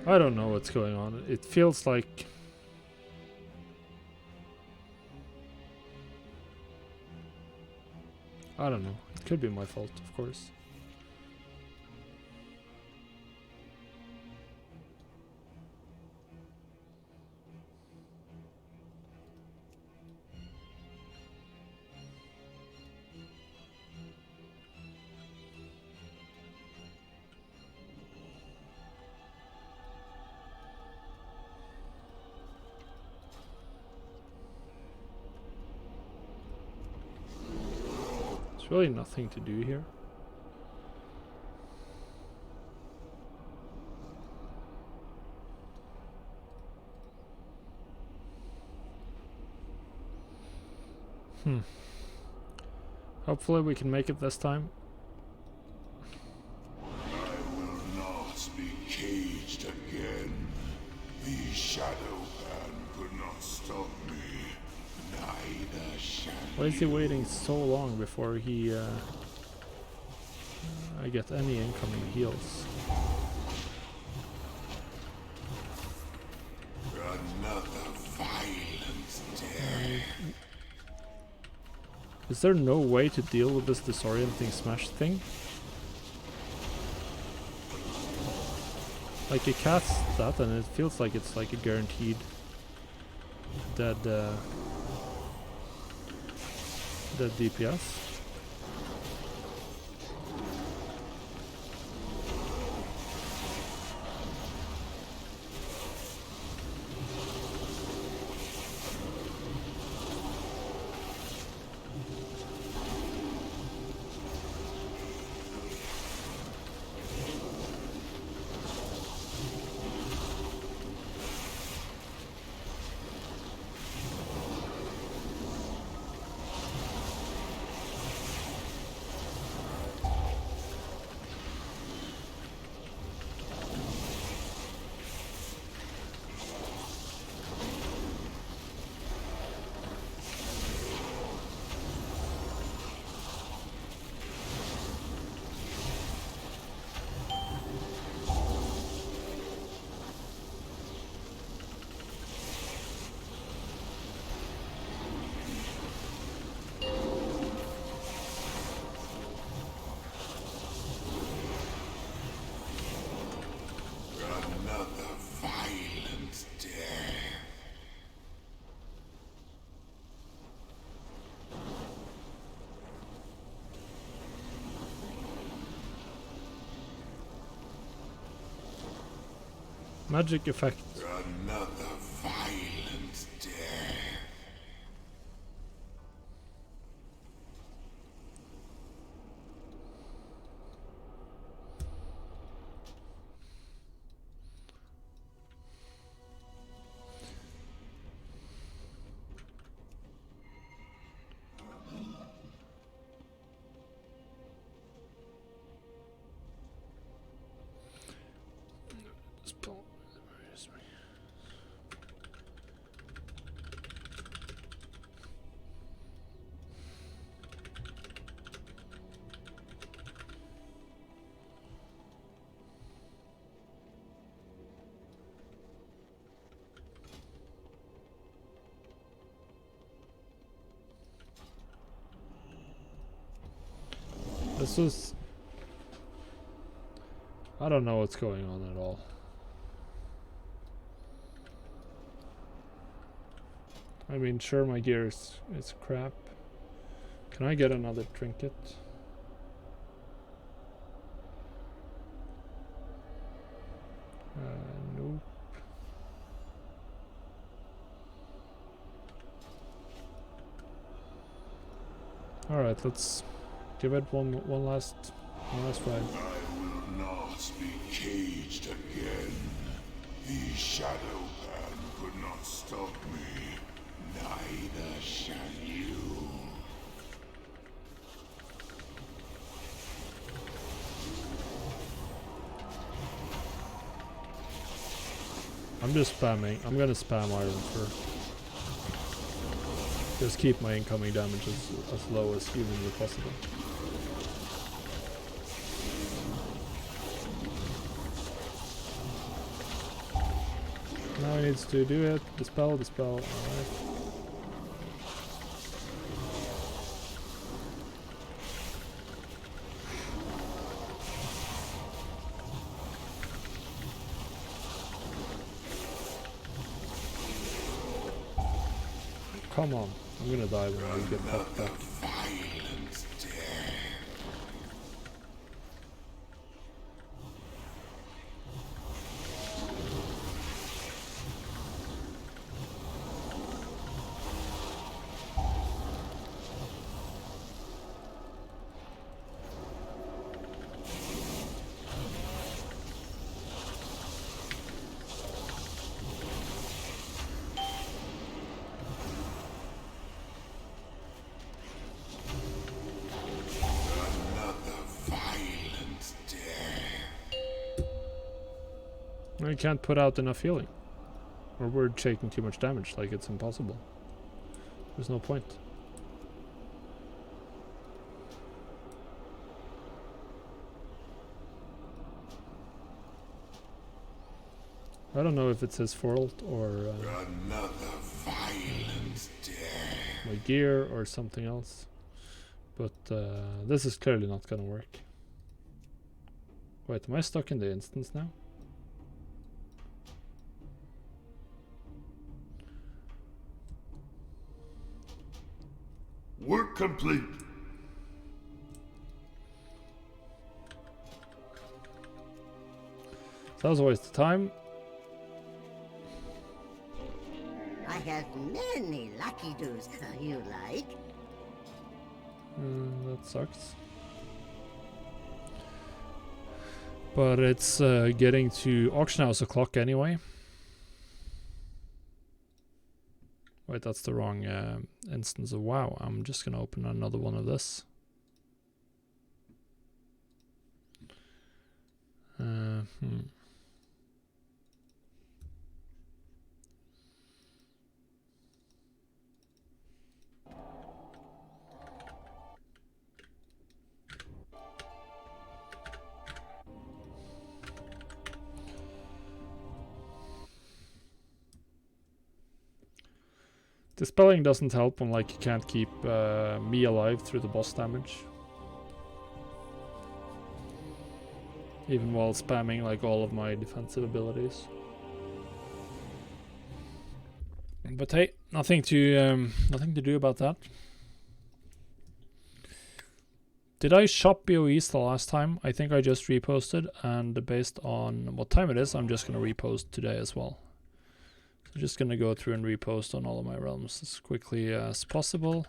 I don't know what's going on. It feels like I don't know. It could be my fault, of course. There's really nothing to do here. Hopefully we can make it this time. I will not be caged again. The Shadow Hand could not stop me. Neither shall Why is he waiting so long before he I get any incoming heals? another violent death. Is there no way to deal with this disorienting smash thing? Like he casts that and it feels like it's like a guaranteed dead dead DPS. Another violent death. Magic effect. Another violent death. This is... I don't know what's going on at all. I mean, sure, my gear is crap. Can I get another trinket? Nope. Alright, let's give it one last ride. I will not be caged again. The Shadow Pan could not stop me. Neither shall you. I'm just spamming. I'm gonna spam iron for... Just keep my incoming damage as low as humanly possible. Now he needs to do it. Dispel, alright. Come on, I'm gonna die when I get popped back. Violent death. I can't put out enough healing. Or we're taking too much damage, like it's impossible. There's no point. I don't know if it's his fault or Another violent death. my gear or something else. But this is clearly not gonna work. Wait, am I stuck in the instance now? Work complete. So that was a waste of time. I have many lucky doos you like. That sucks. But it's getting to auction house o'clock anyway. Wait, that's the wrong instance of WoW. I'm just gonna open another one of this. Dispelling doesn't help when like you can't keep me alive through the boss damage. Even while spamming like all of my defensive abilities. But hey, nothing to do about that. Did I shop BOEs the last time? I think I just reposted, and based on what time it is, I'm just gonna repost today as well. I'm just gonna go through and repost on all of my realms as quickly as possible.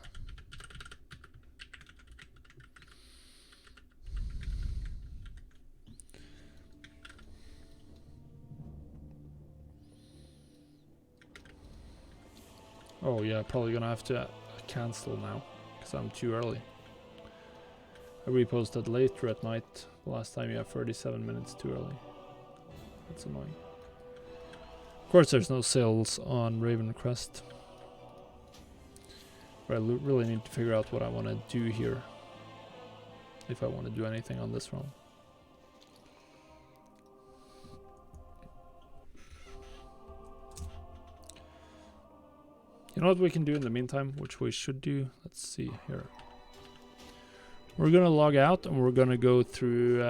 Oh yeah, probably gonna have to cancel now because I'm too early. I reposted later at night. Last time, yeah, 37 minutes too early. That's annoying. Of course, there's no sales on Raven Crest. But I really need to figure out what I want to do here. If I want to do anything on this realm. You know what we can do in the meantime, which we should do? Let's see here. We're gonna log out and we're gonna go through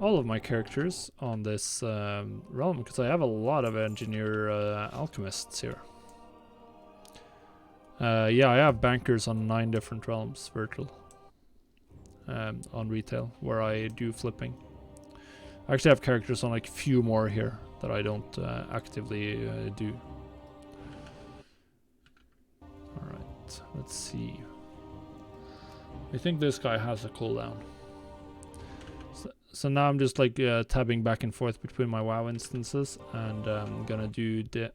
all of my characters on this realm, because I have a lot of engineer alchemists here. Yeah, I have bankers on 9 different realms, virtual. On retail, where I do flipping. I actually have characters on like a few more here that I don't actively do. Alright, let's see. I think this guy has a cooldown. So now I'm just like tabbing back and forth between my WoW instances, and I'm gonna do the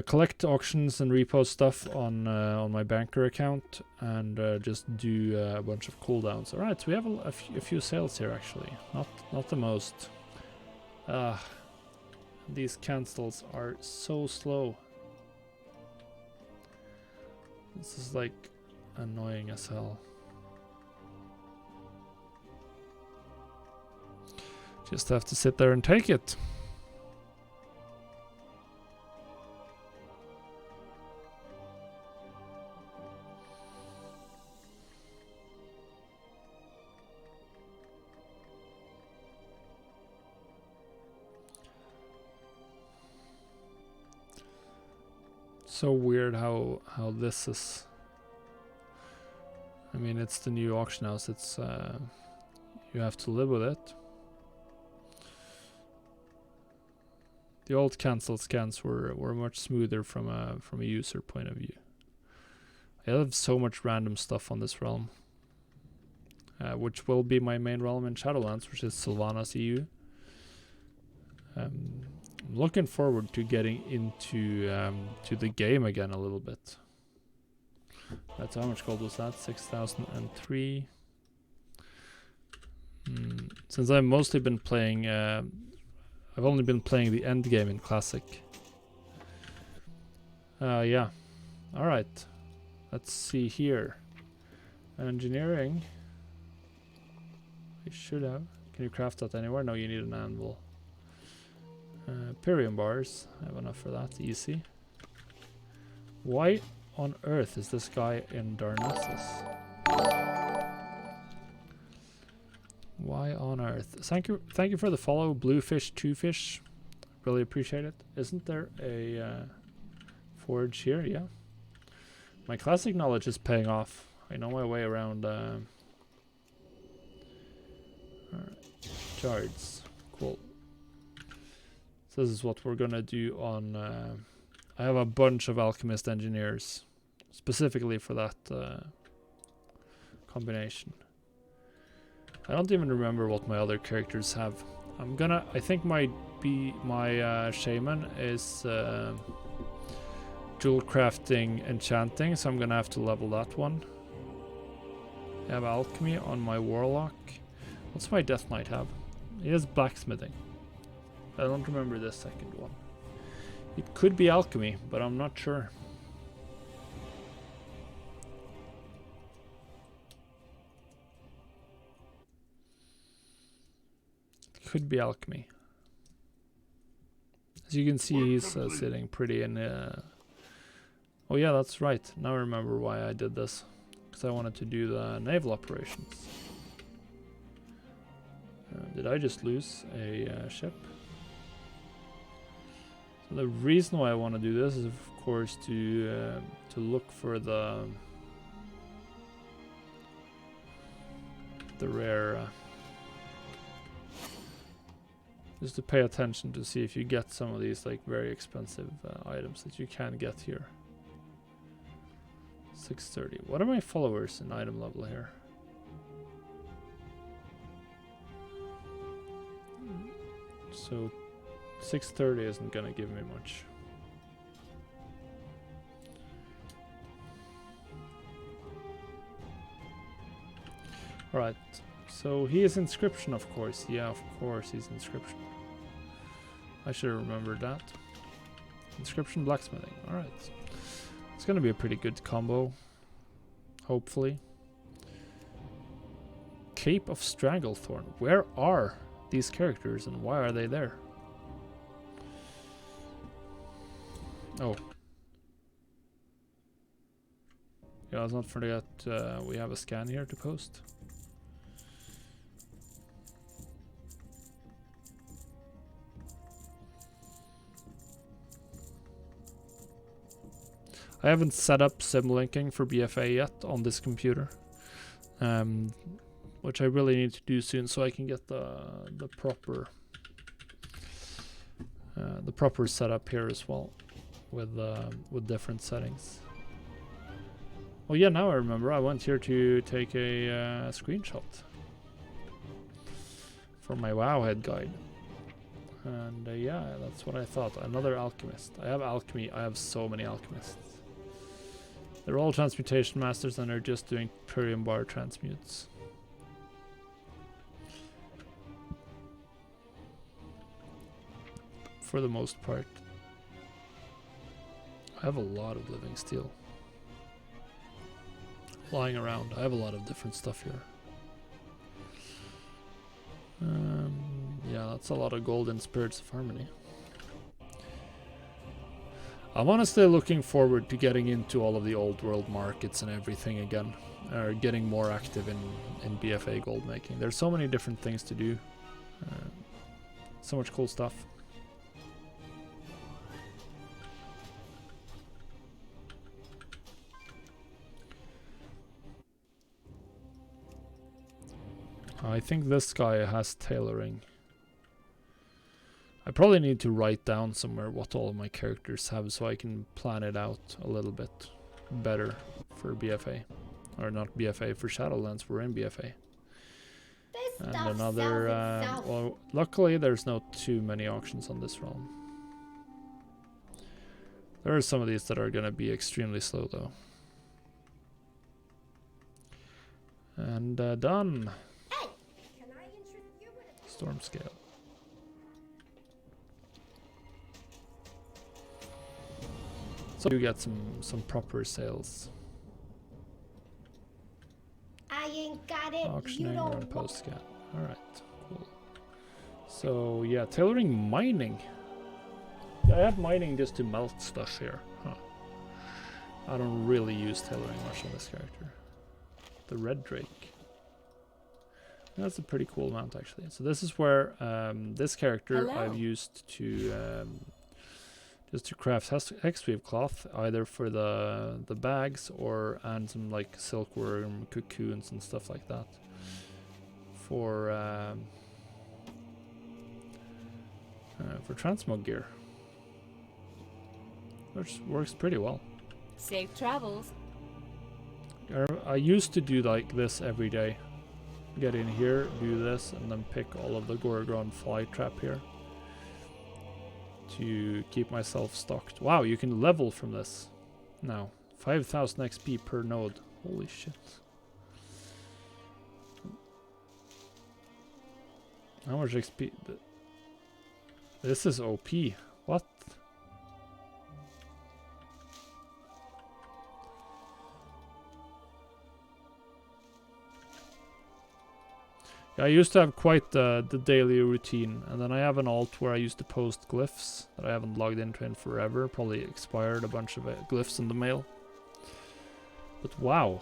collect auctions and repost stuff on my banker account, and just do a bunch of cooldowns. All right, so we have a few sales here actually. Not the most. These cancels are so slow. This is like annoying as hell. Just have to sit there and take it. So weird how this is. I mean, it's the new auction house. It's you have to live with it. The old cancel scans were much smoother from a user point of view. I have so much random stuff on this realm, which will be my main realm in Shadowlands, which is Sylvanas EU. I'm looking forward to getting into to the game again a little bit. Right, so how much gold was that? 6,003. Since I've mostly been playing, I've only been playing the end game in Classic. Yeah. Alright. Let's see here. Engineering. You should have. Can you craft that anywhere? No, you need an anvil. Pyrium bars. I have enough for that. Easy. Why on earth is this guy in Darnassus? Why on earth? Thank you for the follow, Bluefish 2Fish. Really appreciate it. Isn't there a forge here? Yeah. My classic knowledge is paying off. I know my way around. Alright. Shards. Cool. So this is what we're gonna do on. I have a bunch of alchemist engineers specifically for that combination. I don't even remember what my other characters have. I think my shaman is jewel crafting enchanting, so I'm gonna have to level that one. I have alchemy on my warlock. What's my death knight have? He has blacksmithing. I don't remember this second one. It could be alchemy, but I'm not sure. Could be alchemy. As you can see, he's sitting pretty in. Oh yeah, that's right. Now I remember why I did this. Because I wanted to do the naval operations. Did I just lose a ship? So the reason why I want to do this is, of course, to look for the rare. Just to pay attention to see if you get some of these like very expensive items that you can get here. 630. What are my followers in item level here? So 630 isn't gonna give me much. Alright, so he is inscription, of course. Yeah, of course he's inscription. I should have remembered that. Inscription blacksmithing. Alright. It's gonna be a pretty good combo. Hopefully. Cape of Stranglethorn. Where are these characters and why are they there? Oh. let's not forget we have a scan here to post. I haven't set up sim linking for BfA yet on this computer, which I really need to do soon so I can get the proper setup here as well, with different settings. Oh yeah, now I remember. I went here to take a screenshot for my Wowhead guide, and yeah, that's what I thought. Another alchemist. I have alchemy. I have so many alchemists. They're all transmutation masters, and they're just doing Purium bar transmutes. For the most part. I have a lot of living steel lying around. I have a lot of different stuff here. Yeah, that's a lot of gold in Spirits of Harmony. I'm honestly looking forward to getting into all of the old world markets and everything again, or getting more active in BfA gold making. There's so many different things to do, so much cool stuff. I think this guy has tailoring. I probably need to write down somewhere what all of my characters have so I can plan it out a little bit better for BfA. Or not BfA, for Shadowlands. We're in BfA. And another... well, luckily there's not too many auctions on this realm. There are some of these that are going to be extremely slow though. And done. Storm scale. So you get some proper sales. I ain't got it. Auctioning or post scan. Alright, cool. So yeah, tailoring mining. Yeah, I have mining just to melt stuff here. Huh. I don't really use tailoring much on this character. The Red Drake. That's a pretty cool mount actually. So this is where this character I've used to just to craft hexweave cloth, either for the bags and some like silkworm cocoons and stuff like that. For transmog gear, which works pretty well. Safe travels. I used to do like this every day. Get in here, do this, and then pick all of the Gorgon fly trap here to keep myself stocked. Wow, you can level from this now. 5,000 XP per node. Holy shit. How much XP? This is OP. What? Yeah, I used to have quite the daily routine, and then I have an alt where I used to post glyphs that I haven't logged into in forever. Probably expired a bunch of glyphs in the mail. But wow.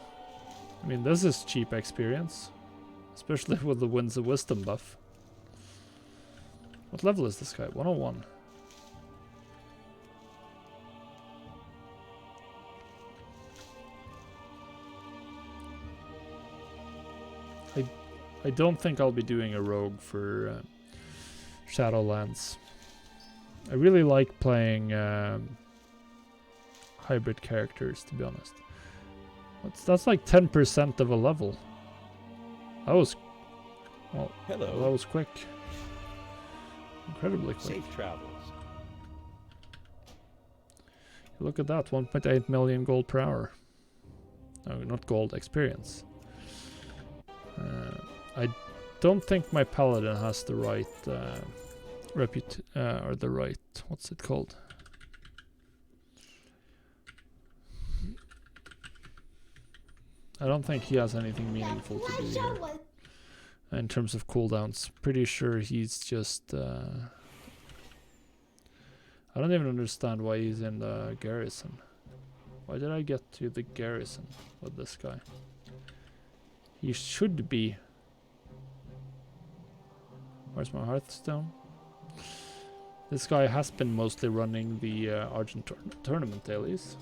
I mean, this is cheap experience. Especially with the Winds of Wisdom buff. What level is this guy? 101. I don't think I'll be doing a rogue for Shadowlands. I really like playing hybrid characters, to be honest. That's like 10% of a level. That was... well, hello. That was quick. Incredibly quick. Safe travels. Look at that, 1.8 million gold per hour. No, not gold, experience. I don't think my paladin has the right or the right, what's it called? I don't think he has anything meaningful to do here in terms of cooldowns. Pretty sure he's just I don't even understand why he's in the garrison. Why did I get to the garrison with this guy? He should be... Where's my Hearthstone? This guy has been mostly running the Argent tournament dailies.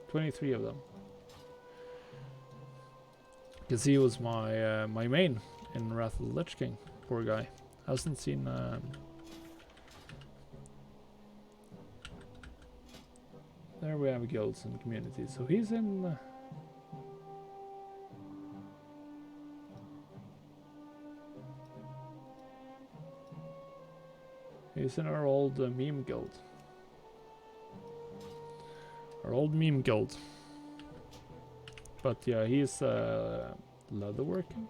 23 of them. Because he was my my main in Wrath of the Lich King. Poor guy. Hasn't seen... There we have guilds and communities. So he's in... He's in our old meme guild. Our old meme guild. But yeah, he's leatherworking.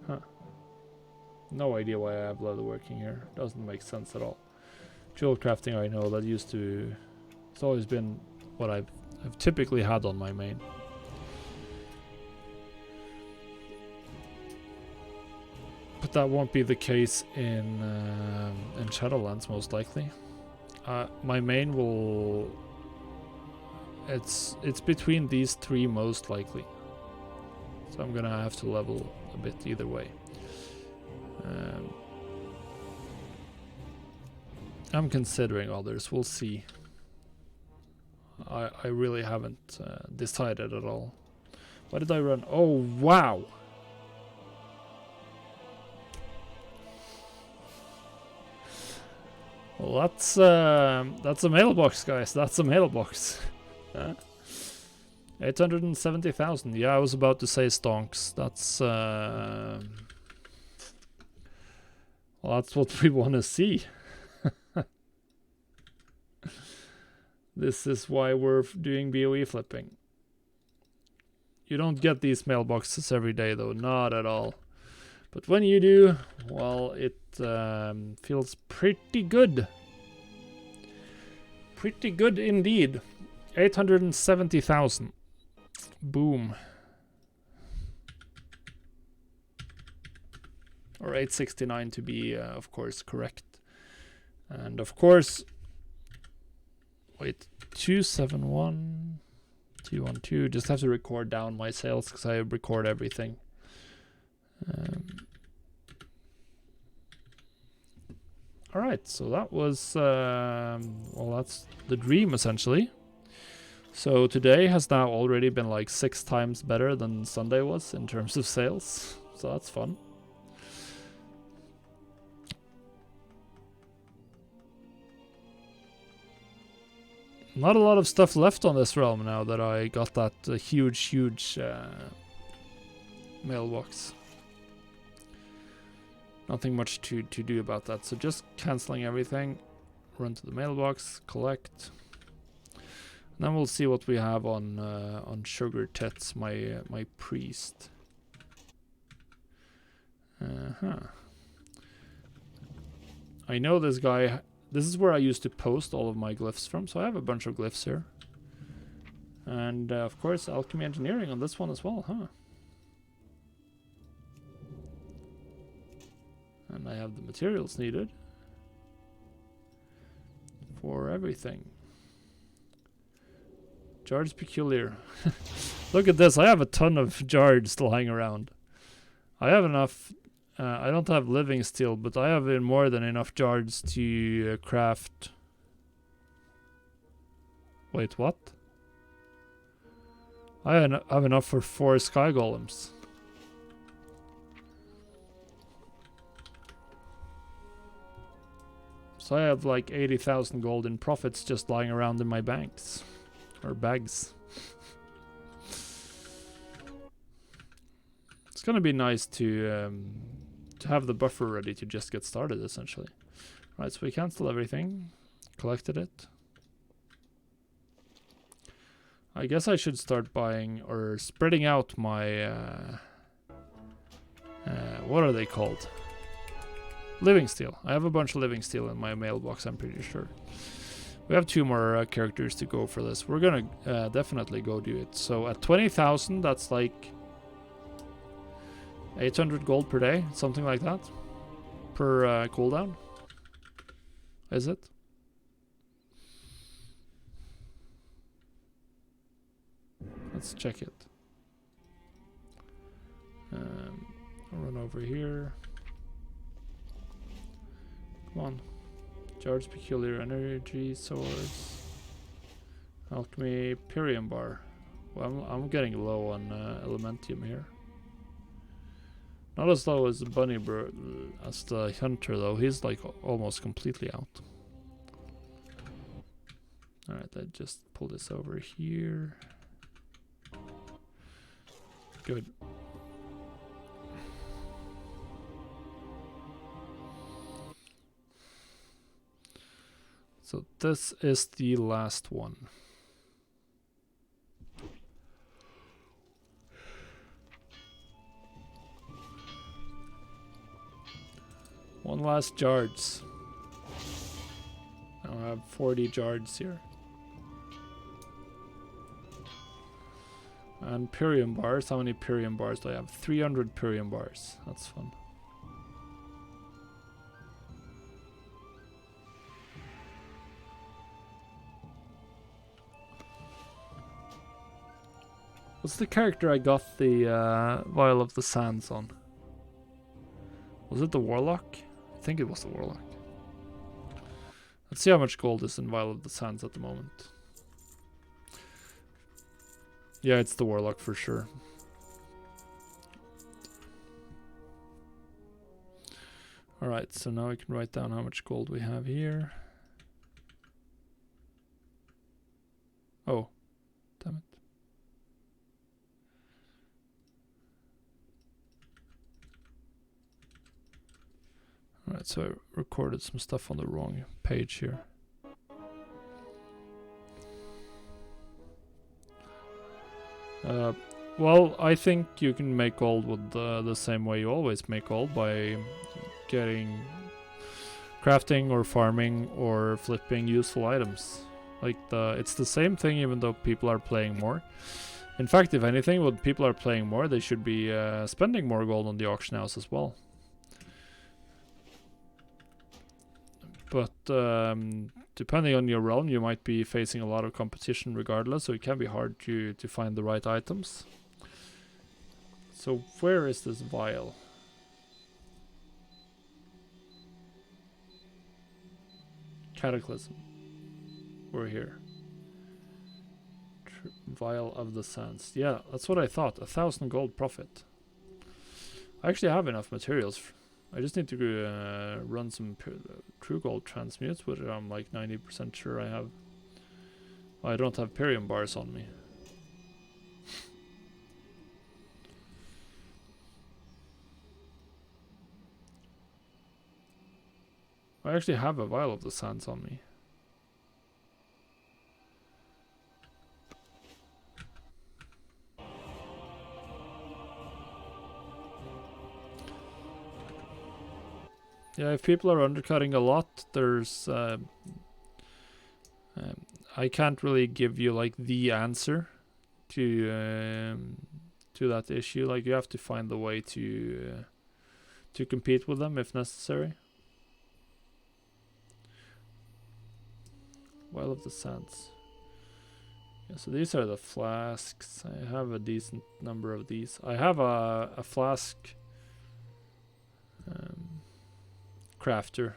Huh. No idea why I have leatherworking here. Doesn't make sense at all. Jewel crafting, I know that used to... It's always been what I've typically had on my main. But that won't be the case in Shadowlands, most likely. My main will... It's between these three most likely. So I'm gonna have to level a bit either way. I'm considering others, we'll see. I really haven't decided at all. Why did I run? Oh, wow! Well, that's a mailbox, guys. That's a mailbox. 870,000. Yeah, I was about to say stonks. That's well, that's what we want to see. This is why we're doing BoE flipping. You don't get these mailboxes every day, though. Not at all. But when you do, well, it feels pretty good. Pretty good indeed. 870,000. Boom. Or 869 to be, of course, correct. And of course... Wait, 271... 212. Just have to record down my sales because I record everything. Alright, so that was, well, that's the dream essentially. So today has now already been like 6 times better than Sunday was in terms of sales. So that's fun. Not a lot of stuff left on this realm now that I got that huge mailbox. Nothing much to do about that. So just cancelling everything. Run to the mailbox, collect. And then we'll see what we have on Sugar Tits, my priest. I know this guy. This is where I used to post all of my glyphs from, so I have a bunch of glyphs here. And of course, alchemy engineering on this one as well, huh? And I have the materials needed for everything. Jards peculiar. Look at this, I have a ton of jards lying around. I have enough... I don't have living steel, but I have more than enough jards to craft... Wait, what? I have enough for 4 sky golems. So I have like 80,000 gold in profits just lying around in my banks. Or bags. It's gonna be nice to have the buffer ready to just get started, essentially. Right, so we cancelled everything. Collected it. I guess I should start buying or spreading out my... what are they called? Living steel. I have a bunch of living steel in my mailbox, I'm pretty sure. We have 2 more characters to go for this. We're gonna definitely go do it. So at 20,000, that's like 800 gold per day, something like that, per cooldown. Is it? Let's check it. I'll run over here. Come on. Charge peculiar energy source. Alchemy Pyrium bar. Well, I'm getting low on elementium here. Not as low as the bunny bird, as the hunter though. He's like almost completely out. Alright, I just pull this over here. Good. So this is the last one. One last jards. Now I have 40 jards here. And Pyrium bars. How many Pyrium bars do I have? 300 Pyrium bars. That's fun. What's the character I got the Vial of the Sands on? Was it the Warlock? I think it was the Warlock. Let's see how much gold is in Vial of the Sands at the moment. Yeah, it's the Warlock for sure. Alright, so now we can write down how much gold we have here. Oh, damn it. Alright, so I recorded some stuff on the wrong page here. Well, I think you can make gold with the same way you always make gold, by getting crafting or farming or flipping useful items. Like it's the same thing even though people are playing more. In fact, if anything, when people are playing more, they should be spending more gold on the auction house as well. But depending on your realm, you might be facing a lot of competition regardless, so it can be hard to find the right items. So where is this vial? Cataclysm. We're here. Vial of the Sands. Yeah, that's what I thought. 1,000 gold profit. I actually have enough materials. I just need to run some true gold transmutes, which I'm like 90% sure I have. I don't have Pyrium bars on me. I actually have a Vial of the Sands on me. Yeah, if people are undercutting a lot, there's I can't really give you like the answer to that issue. Like you have to find the way to compete with them if necessary. Vial of the Sands. Yeah, so these are the flasks. I have a decent number of these. I have a flask crafter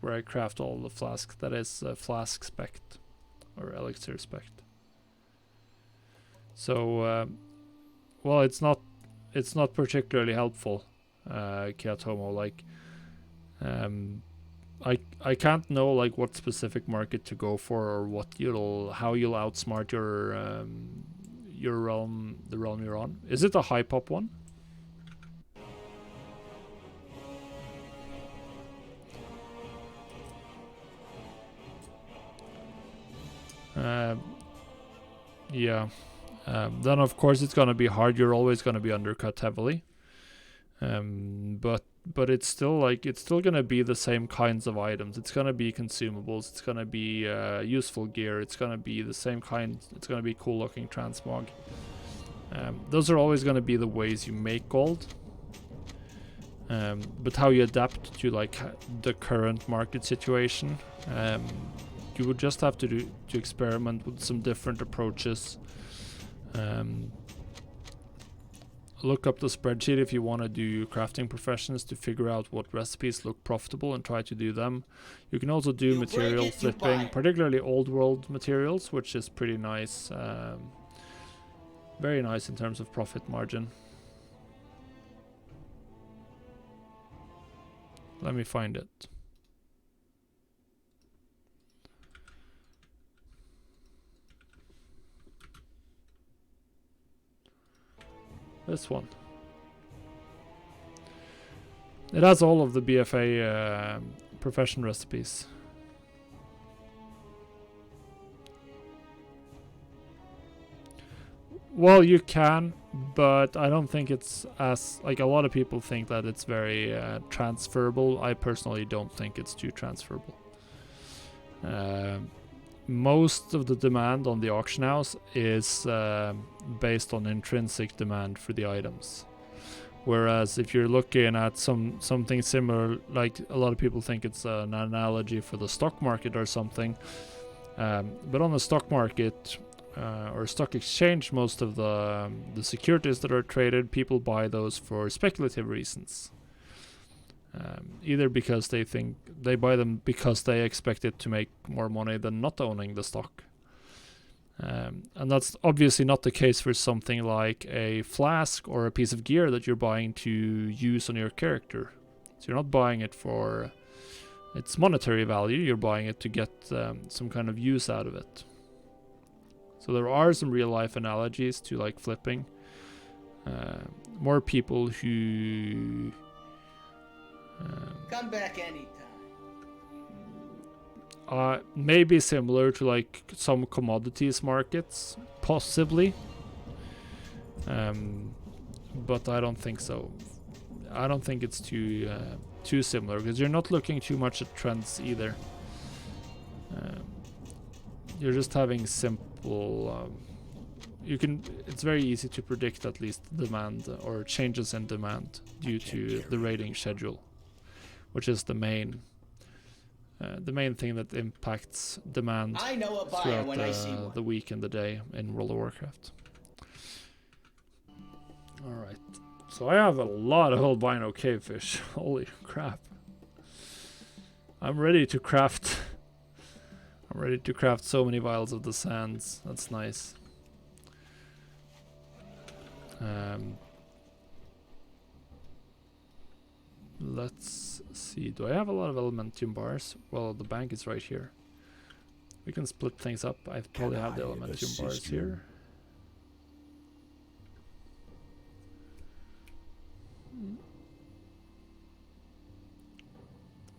where I craft all the flasks. That is flask spect or elixir spect. So well, it's not particularly helpful, Kiatomo. Like I can't know like what specific market to go for, or what how you'll outsmart your realm, the realm you're on. Is it a high pop one? Yeah. Then of course it's gonna be hard. You're always gonna be undercut heavily. But it's still like gonna be the same kinds of items. It's gonna be consumables. It's gonna be useful gear. It's gonna be the same kind. It's gonna be cool looking transmog. Those are always gonna be the ways you make gold. but how you adapt to like the current market situation. You would just have to experiment with some different approaches. Look up the spreadsheet if you want to do crafting professions to figure out what recipes look profitable and try to do them. You can also do material flipping, particularly old world materials, which is pretty nice. Very nice in terms of profit margin. Let me find it. This one. It has all of the BfA profession recipes. Well, you can, but I don't think it's as, like, a lot of people think that it's very transferable. I personally don't think it's too transferable. Most of the demand on the auction house is based on intrinsic demand for the items. Whereas if you're looking at something similar, like a lot of people think it's an analogy for the stock market or something, but on the stock market or stock exchange, most of the securities that are traded, people buy those for speculative reasons. Either because they think they buy them because they expect it to make more money than not owning the stock. And that's obviously not the case for something like a flask or a piece of gear that you're buying to use on your character. So you're not buying it for its monetary value, you're buying it to get some kind of use out of it. So there are some real life analogies to like flipping. More people who come back anytime. Maybe similar to like some commodities markets, possibly. But I don't think so. I don't think it's too similar, because you're not looking too much at trends either. You're just having simple. It's very easy to predict at least demand or changes in demand due to the raiding schedule, which is the main thing that impacts demand throughout the week and the day in World of Warcraft. Alright, so I have a lot of albino cavefish. Holy crap. I'm ready to craft so many vials of the sands. That's nice. Let's see. Do I have a lot of Elementium bars? Well, the bank is right here. We can split things up. I probably have the Elementium bars here.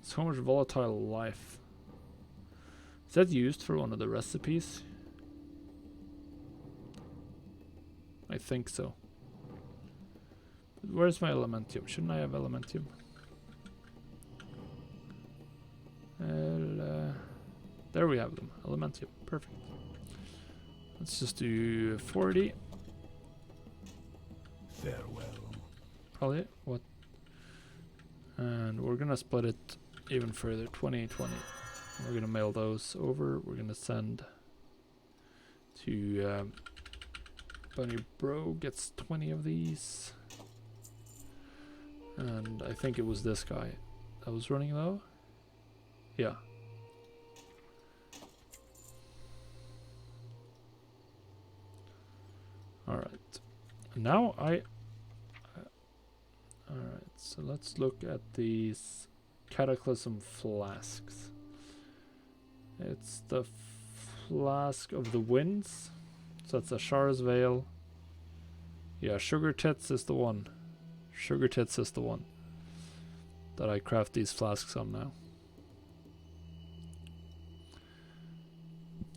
So much volatile life. Is that used for one of the recipes? I think so. But where's my Elementium? Shouldn't I have Elementium? There we have them. Elementium. Perfect. Let's just do 40. Farewell. Probably. What? And we're gonna split it even further. 20, 20. We're gonna mail those over. We're gonna send to Bunny Bro gets 20 of these. And I think it was this guy that was running though. Yeah. Alright. Now alright, so let's look at these Cataclysm flasks. It's the Flask of the Winds. So that's a Shar's Veil. Yeah, Sugar Tits is the one. Sugar Tits is the one that I craft these flasks on now.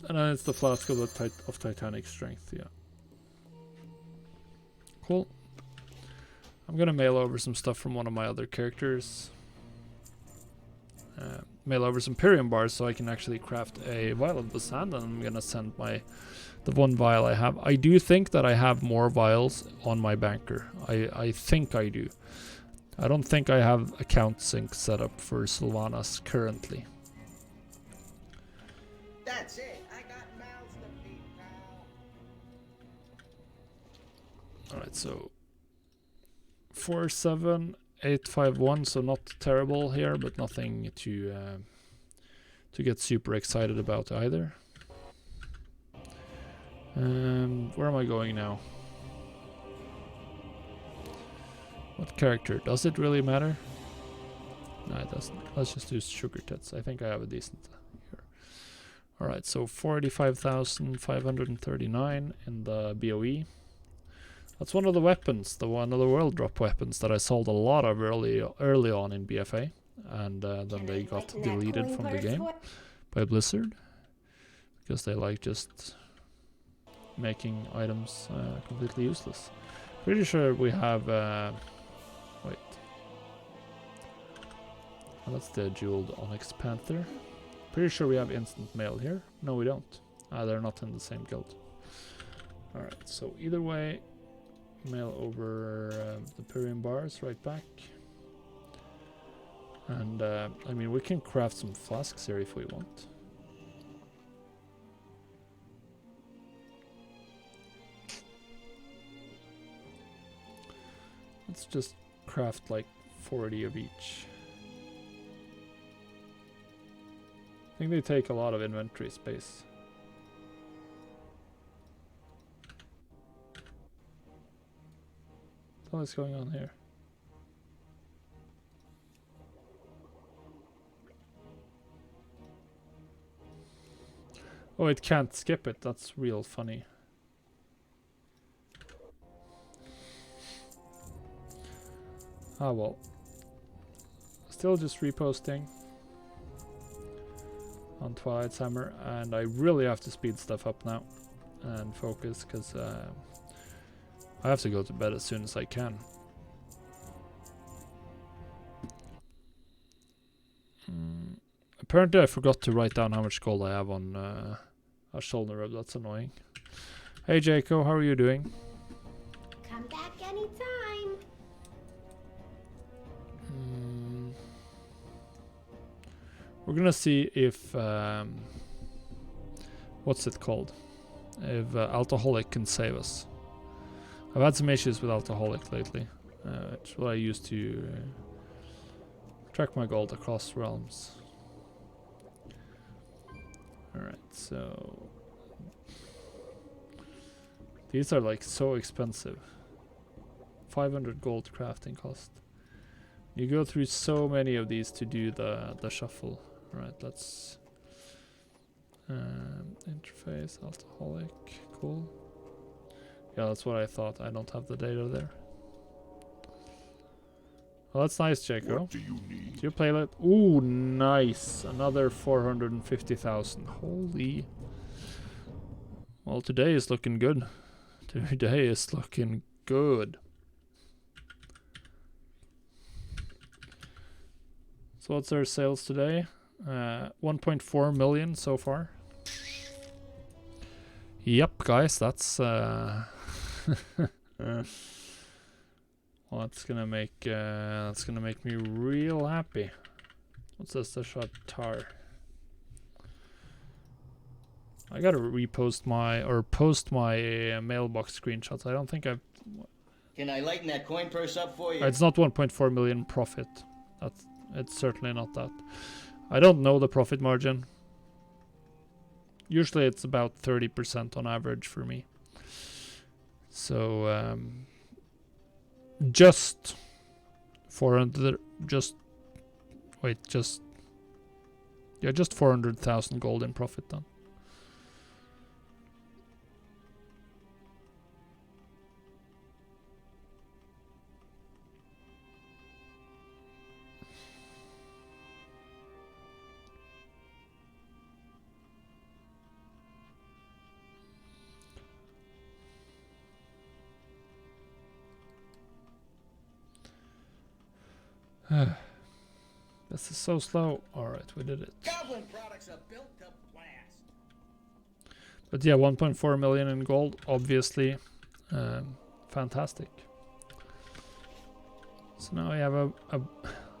And then it's the Flask of the Titanic Strength, yeah. Cool. I'm gonna mail over some stuff from one of my other characters. Mail over some Pyrium bars so I can actually craft a vial of the sand, and I'm gonna send the one vial I have. I do think that I have more vials on my banker. I think I do. I don't think I have account sync set up for Sylvanas currently. That's it. I got mouths to feed, pal. Alright, so 47851, so not terrible here, but nothing to get super excited about either. Where am I going now? What character? Does it really matter? No, it doesn't. Let's just do Sugar Tits. I think I have a decent here. Alright, so 45,539 in the BOE. That's one of the weapons, one of the world drop weapons that I sold a lot of early on in BfA. And then they got deleted from the game by Blizzard. Because they like just making items completely useless. Pretty sure we have... wait. Oh, that's the jeweled Onyx Panther. Pretty sure we have instant mail here. No, we don't. They're not in the same guild. Alright, so either way, mail over the Pyrian bars right back. And, I mean, we can craft some flasks here if we want. Let's just craft like 40 of each. I think they take a lot of inventory space. What's going on here? Oh, it can't skip it. That's real funny. Ah, well. Still just reposting on Twilight's Hammer, and I really have to speed stuff up now and focus, because I have to go to bed as soon as I can. Apparently I forgot to write down how much gold I have on a shoulder rub. That's annoying. Hey Jaco, how are you doing? Come back anytime. We're gonna see if what's it called? If Alcoholic can save us. I've had some issues with Alcoholic lately. It's what I use to track my gold across realms. Alright, so these are like so expensive. 500 gold crafting cost. You go through so many of these to do the shuffle. Alright, let's interface, Alcoholic, cool. Yeah, that's what I thought. I don't have the data there. Well, that's nice, Jaco. What do you need? Do you play that? Ooh, nice. Another 450,000. Holy. Well, today is looking good. Today is looking good. So what's our sales today? 1.4 million so far. Yep, guys, that's well, that's gonna make me real happy. What's this? The shot tar. I gotta post my mailbox screenshots. I don't think I've. Can I lighten that coin purse up for you? It's not 1.4 million profit. It's certainly not that. I don't know the profit margin. Usually it's about 30% on average for me. So just 400,000 gold in profit then. This is so slow. Alright, we did it. Goblin products are built to last. But yeah, 1.4 million in gold, obviously. Fantastic. So now I have a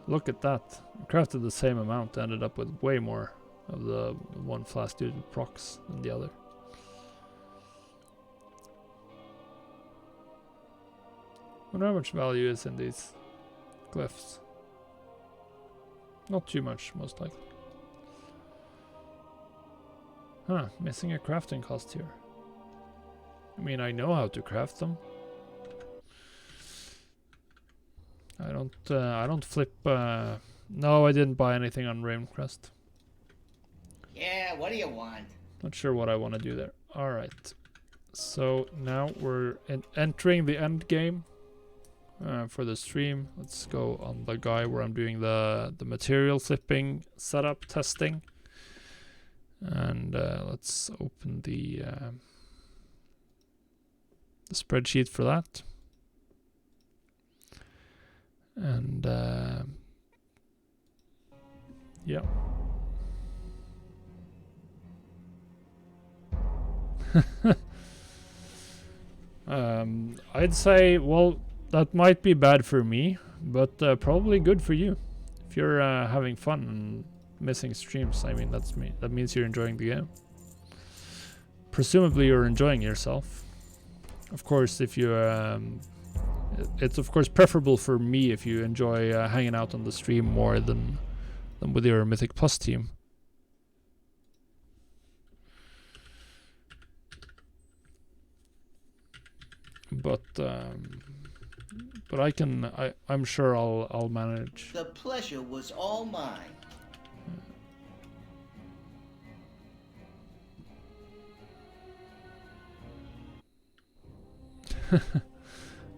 look at that. I crafted the same amount, ended up with way more of the one flask dude with procs than the other. Wonder how much value is in these glyphs. Not too much, most likely. Huh, missing a crafting cost here. I mean, I know how to craft them. I don't flip. No, I didn't buy anything on Ravencrest. Yeah, what do you want? Not sure what I want to do there. All right. So now we're entering the end game for the stream. Let's go on the guy where I'm doing the material flipping setup testing. And let's open the spreadsheet for that. And yeah. I'd say, well, that might be bad for me, but probably good for you. If you're having fun and missing streams, I mean, that means you're enjoying the game. Presumably you're enjoying yourself. Of course, if you it's of course preferable for me if you enjoy hanging out on the stream more than with your Mythic Plus team. But I'm sure I'll manage. The pleasure was all mine.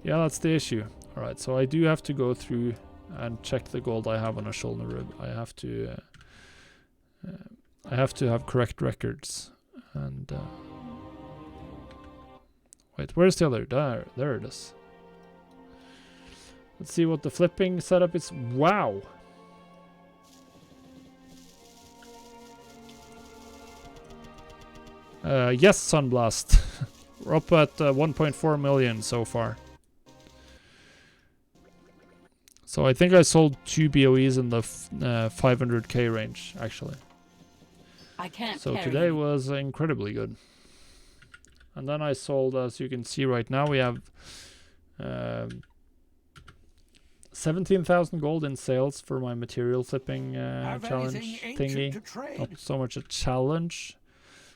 Yeah, that's the issue. Alright, so I do have to go through and check the gold I have on a shoulder rib. I have to have correct records. And wait, where's the other? There it is. Let's see what the flipping setup is. Wow! Yes, Sunblast. We're up at 1.4 million so far. So I think I sold 2 BOEs in the 500k range, actually. I can't. So today was incredibly good. And then I sold, as you can see right now, we have 17,000 gold in sales for my material flipping challenge thingy. Not so much a challenge,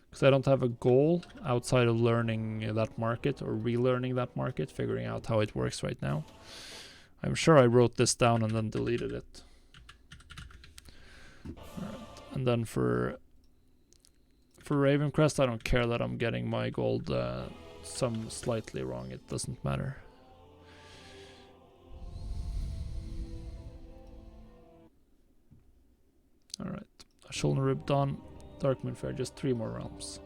because I don't have a goal outside of learning that market or relearning that market, figuring out how it works right now. I'm sure I wrote this down and then deleted it. Alright. And then for Ravencrest, I don't care that I'm getting my gold sum slightly wrong. It doesn't matter. Alright. Shoulder Rib done. Dark Moonfair, just 3 more realms.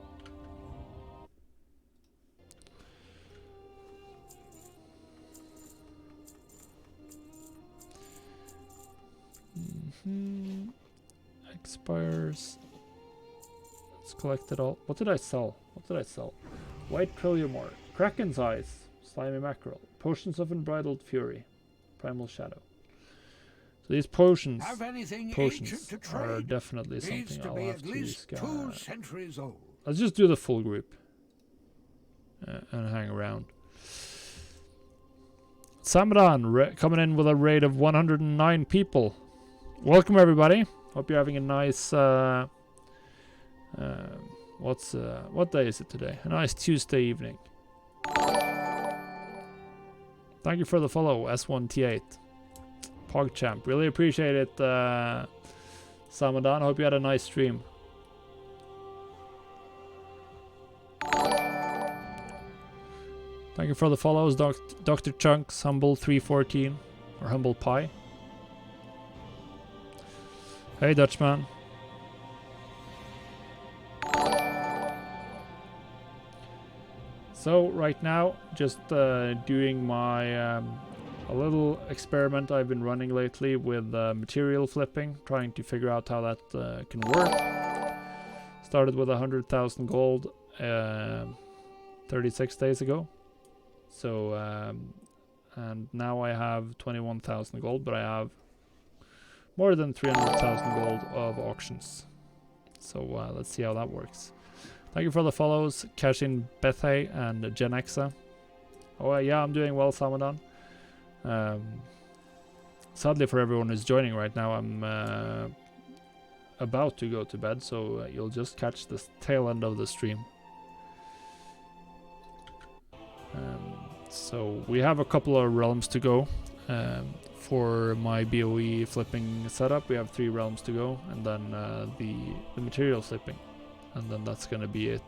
Expires. Let's collect it all. What did I sell? White Trilliumore, Kraken's Eyes, Slimy Mackerel, Potions of Unbridled Fury, Primal Shadow. So these potions are definitely something I'll have to scour. Let's just do the full group and hang around. Samadan coming in with a raid of 109 people. Welcome everybody. Hope you're having a nice what day is it today? A nice Tuesday evening. Thank you for the follow, S1T8. PogChamp. Really appreciate it, Samadan. Hope you had a nice stream. Thank you for the follows, Dr. Chunks, Humble314, or Humble Pie. Hey, Dutchman. So right now, just doing my a little experiment I've been running lately with material flipping, trying to figure out how that can work. Started with 100,000 gold 36 days ago. So and now I have 21,000 gold, but I have more than 300,000 gold of auctions. So let's see how that works. Thank you for the follows, Cashin BfA and Genexa. Oh yeah, I'm doing well, Samadan. Sadly for everyone who's joining right now, I'm about to go to bed, so you'll just catch the tail end of the stream. So we have a couple of realms to go. For my BOE flipping setup, we have 3 realms to go, and then the material flipping, and then that's gonna be it.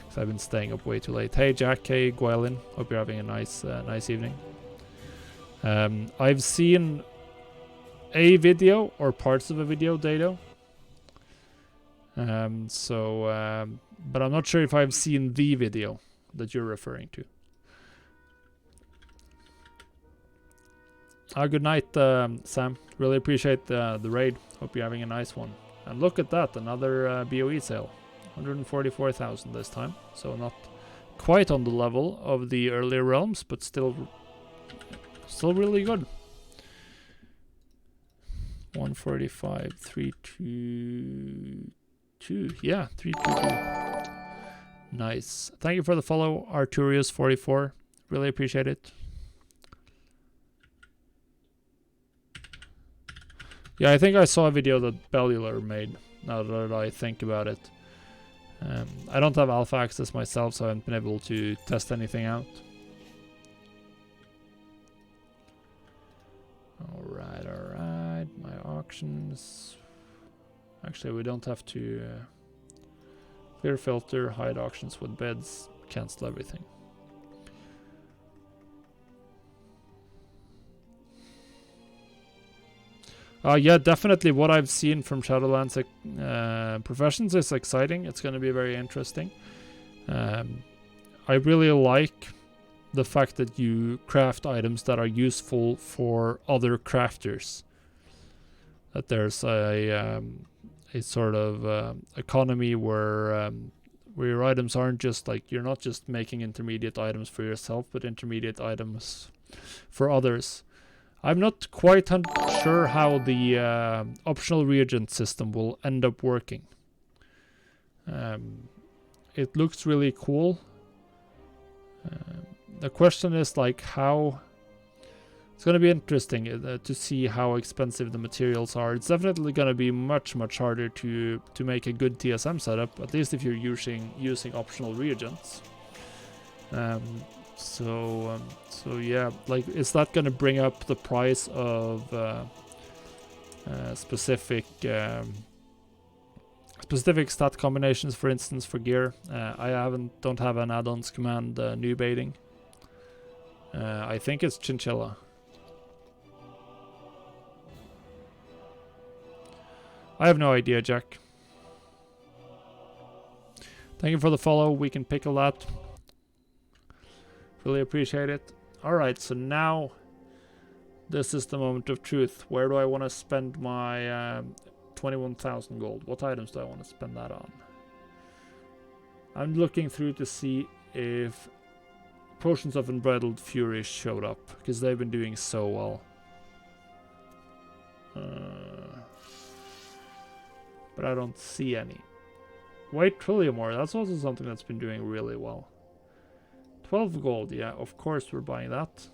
Because I've been staying up way too late. Hey Jack, hey Gwelin, hope you're having a nice evening. I've seen a video or parts of a video, Dado. But I'm not sure if I've seen the video that you're referring to. Good night, Sam. Really appreciate the raid. Hope you're having a nice one. And look at that, another BOE sale. 144,000 this time. So not quite on the level of the earlier realms, but still really good. 145, 322. Yeah, 322. Nice. Thank you for the follow, Arturius44. Really appreciate it. Yeah, I think I saw a video that Bellular made, now that I think about it. I don't have alpha access myself, so I haven't been able to test anything out. Alright, alright. My auctions. Actually, we don't have to clear filter, hide auctions with bids, cancel everything. Yeah, definitely what I've seen from Shadowlands Professions is exciting. It's going to be very interesting. I really like the fact that you craft items that are useful for other crafters. That there's a sort of economy where your items aren't just like, you're not just making intermediate items for yourself, but intermediate items for others. I'm not quite sure how the optional reagent system will end up working. It looks really cool. The question is like how... It's going to be interesting to see how expensive the materials are. It's definitely going to be much harder to make a good TSM setup, at least if you're using optional reagents. So yeah, like, is that going to bring up the price of specific stat combinations, for instance, for gear? I don't have an add-ons command new baiting. I think it's chinchilla. I have no idea, Jack. Thank you for the follow. We can pickle that. Really appreciate it. Alright, so now this is the moment of truth. Where do I want to spend my 21,000 gold? What items do I want to spend that on? I'm looking through to see if Potions of Unbridled Fury showed up, because they've been doing so well. But I don't see any. White Trilliumore, that's also something that's been doing really well. 12 gold, yeah, of course we're buying that.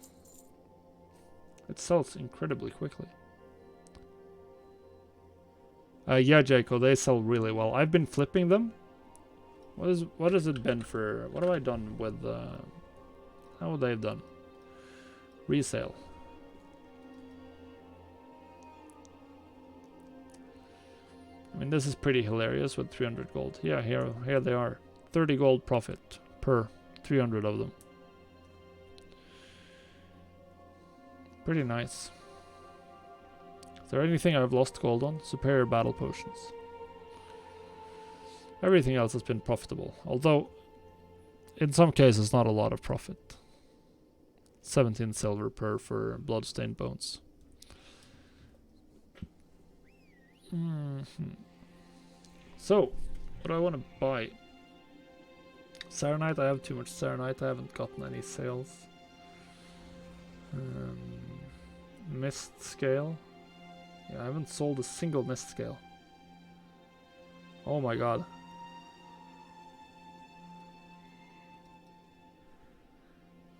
It sells incredibly quickly. Yeah, Jaco, they sell really well. I've been flipping them. What has it been for... What have I done with... how would they have done? Resale. I mean, this is pretty hilarious with 300 gold. Yeah, here they are. 30 gold profit per 300 of them. Pretty nice. Is there anything I've lost gold on? Superior battle potions. Everything else has been profitable, although in some cases not a lot of profit. 17 silver per for bloodstained bones. So, what do I want to buy? Serenite, I have too much Serenite, I haven't gotten any sales. Mist scale. Yeah, I haven't sold a single mist scale. Oh my god.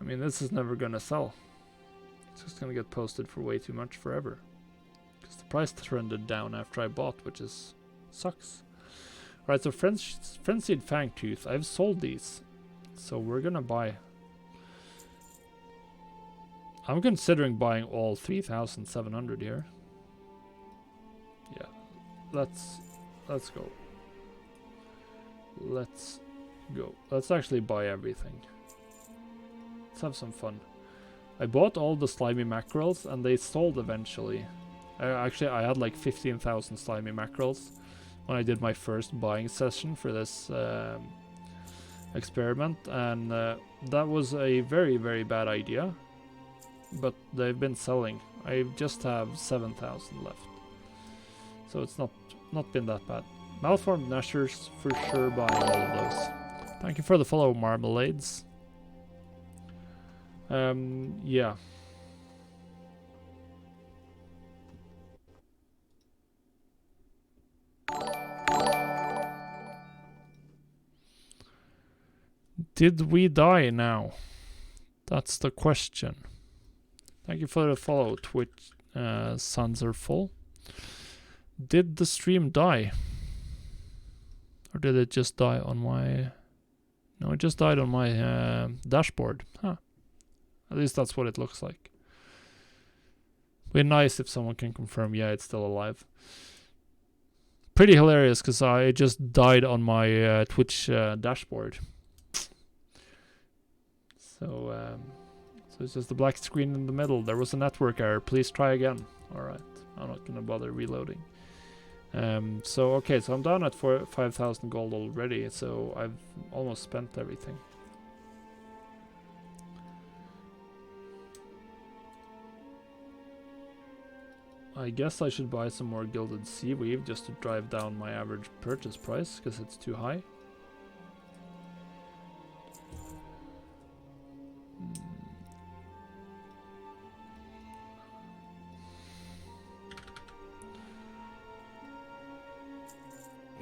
I mean, this is never gonna sell. It's just gonna get posted for way too much forever. Because the price trended down after I bought, which is sucks. Alright, so Frenzied Fangtooth. I've sold these. So we're gonna buy. I'm considering buying all 3,700 here. Yeah. Let's go. Let's go. Let's actually buy everything. Let's have some fun. I bought all the slimy mackerels and they sold eventually. Actually, I had like 15,000 slimy mackerels when I did my first buying session for this experiment, and that was a very, very bad idea. But they've been selling. I just have 7,000 left, so it's not been that bad. Malformed Nashers, for sure buying all of those. Thank you for the follow, Marmalades. Yeah. Did we die now? That's the question. Thank you for the follow, Twitch. Suns are full. Did the stream die? Or did it just die on my... No, it just died on my dashboard. Huh. At least that's what it looks like. Be nice if someone can confirm, yeah, it's still alive. Pretty hilarious, because I just died on my Twitch dashboard. So it's just a black screen in the middle. There was a network error. Please try again. Alright, I'm not gonna bother reloading. So okay, so I'm down at 5,000 gold already, so I've almost spent everything. I guess I should buy some more gilded seaweave just to drive down my average purchase price, because it's too high.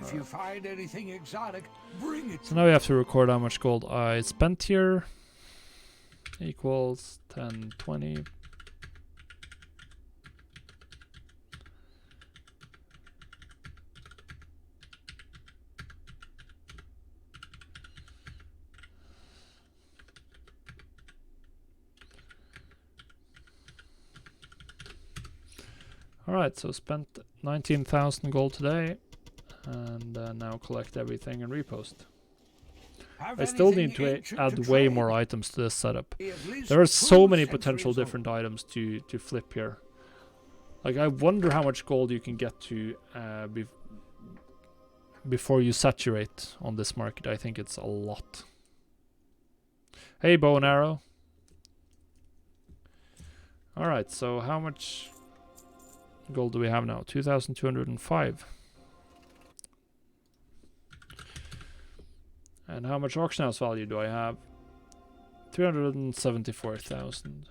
If you find anything exotic, bring it. So now we have to record how much gold I spent here. Equals 1020. Alright, so spent 19,000 gold today. And now collect everything and repost. I still need to add way more items to this setup. There are so many potential different items to flip here. Like, I wonder how much gold you can get to before you saturate on this market. I think it's a lot. Hey, bow and arrow. Alright, so how much gold do we have now? 2,205. And how much auction house value do I have? 374,000.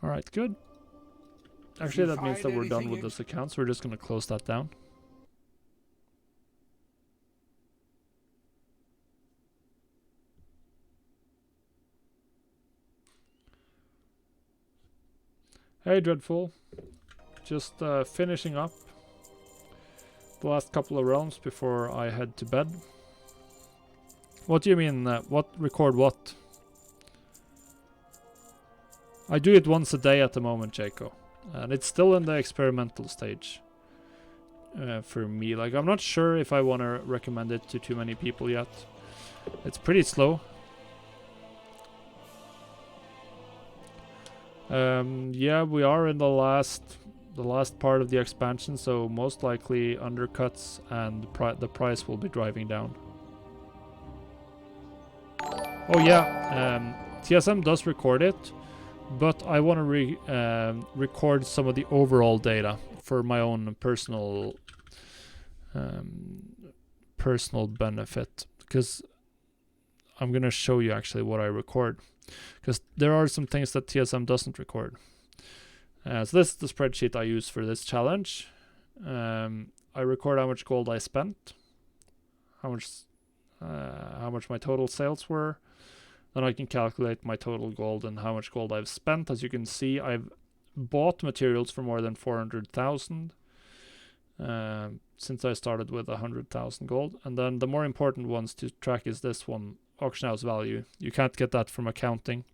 Alright, good. Actually, that means that we're done with this account, so we're just going to close that down. Hey, Dreadful. Just finishing up the last couple of realms before I head to bed. What do you mean? What record what? I do it once a day at the moment, Jaco, and it's still in the experimental stage for me. Like, I'm not sure if I want to recommend it to too many people yet. It's pretty slow. Yeah, we are in the last part of the expansion, so most likely undercuts and the price will be driving down. Oh yeah, TSM does record it, but I want to record some of the overall data for my own personal benefit, because I'm gonna show you actually what I record. because there are some things that TSM doesn't record. So this is the spreadsheet I use for this challenge. I record how much gold I spent, how much my total sales were. Then I can calculate my total gold and how much gold I've spent. As you can see, I've bought materials for more than 400,000 since I started with 100,000 gold. And then the more important ones to track is this one, auction house value. You can't get that from accounting.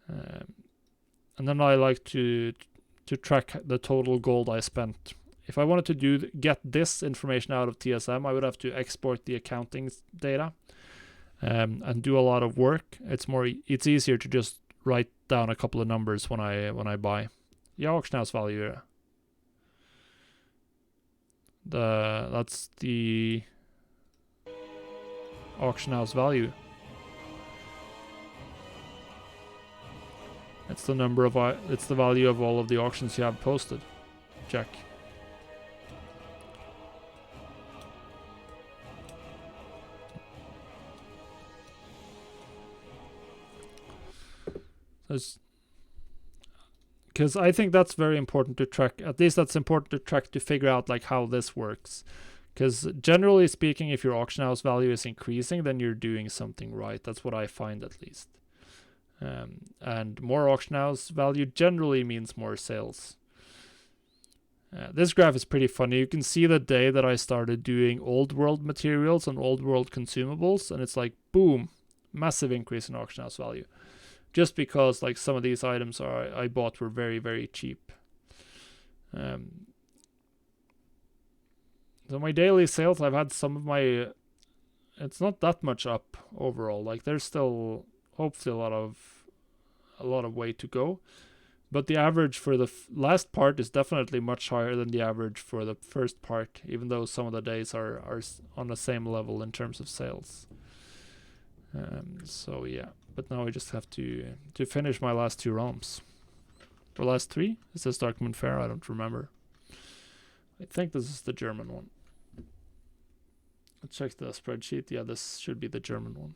And then I like to track the total gold I spent. If I wanted to get this information out of TSM, I would have to export the accounting data and do a lot of work. It's easier to just write down a couple of numbers when I buy. Yeah, auction house value. That's the auction house value. It's the number of it's the value of all of the auctions you have posted. Check. Because I think that's very important to track. At least that's important to track to figure out like how this works. Because generally speaking, if your auction house value is increasing, then you're doing something right. That's what I find at least. And more auction house value generally means more sales. This graph is pretty funny. You can see the day that I started doing old world materials and old world consumables, and it's like boom, massive increase in auction house value. Just because like some of these items I bought were very, very cheap. So my daily sales, I've had some of my, it's not that much up overall. Like there's still hopefully a lot of way to go. But the average for the last part is definitely much higher than the average for the first part, even though some of the days are on the same level in terms of sales. So yeah. But now I just have to finish my last 2 realms. Or last 3? Is this Darkmoon Fair? I don't remember. I think this is the German one. Let's check the spreadsheet. Yeah, this should be the German one.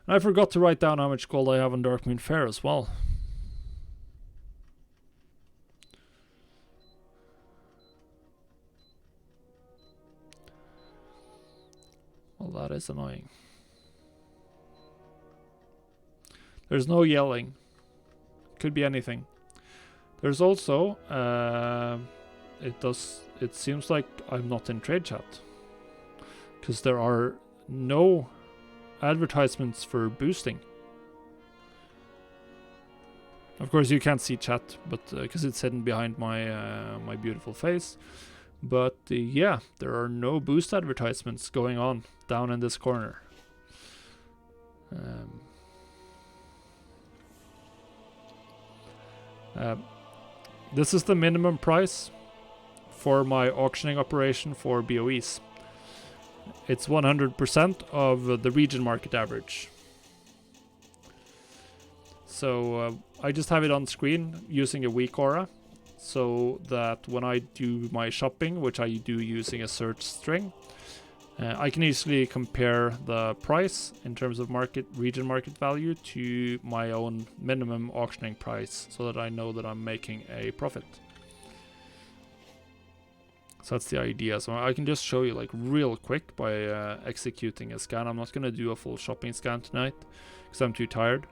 And I forgot to write down how much gold I have on Darkmoon Fair as well. Well, that is annoying. There's no yelling. Could be anything. There's also it seems like I'm not in trade chat, because there are no advertisements for boosting. Of course you can't see chat, but because it's hidden behind my my beautiful face. But yeah, there are no boost advertisements going on down in this corner. This is the minimum price for my auctioning operation for BOEs. It's 100% of the region market average. So I just have it on screen using a weak aura, so that when I do my shopping, which I do using a search string, I can easily compare the price in terms of region market value to my own minimum auctioning price, so that I know that I'm making a profit. So that's the idea. So I can just show you like real quick by executing a scan. I'm not going to do a full shopping scan tonight because I'm too tired.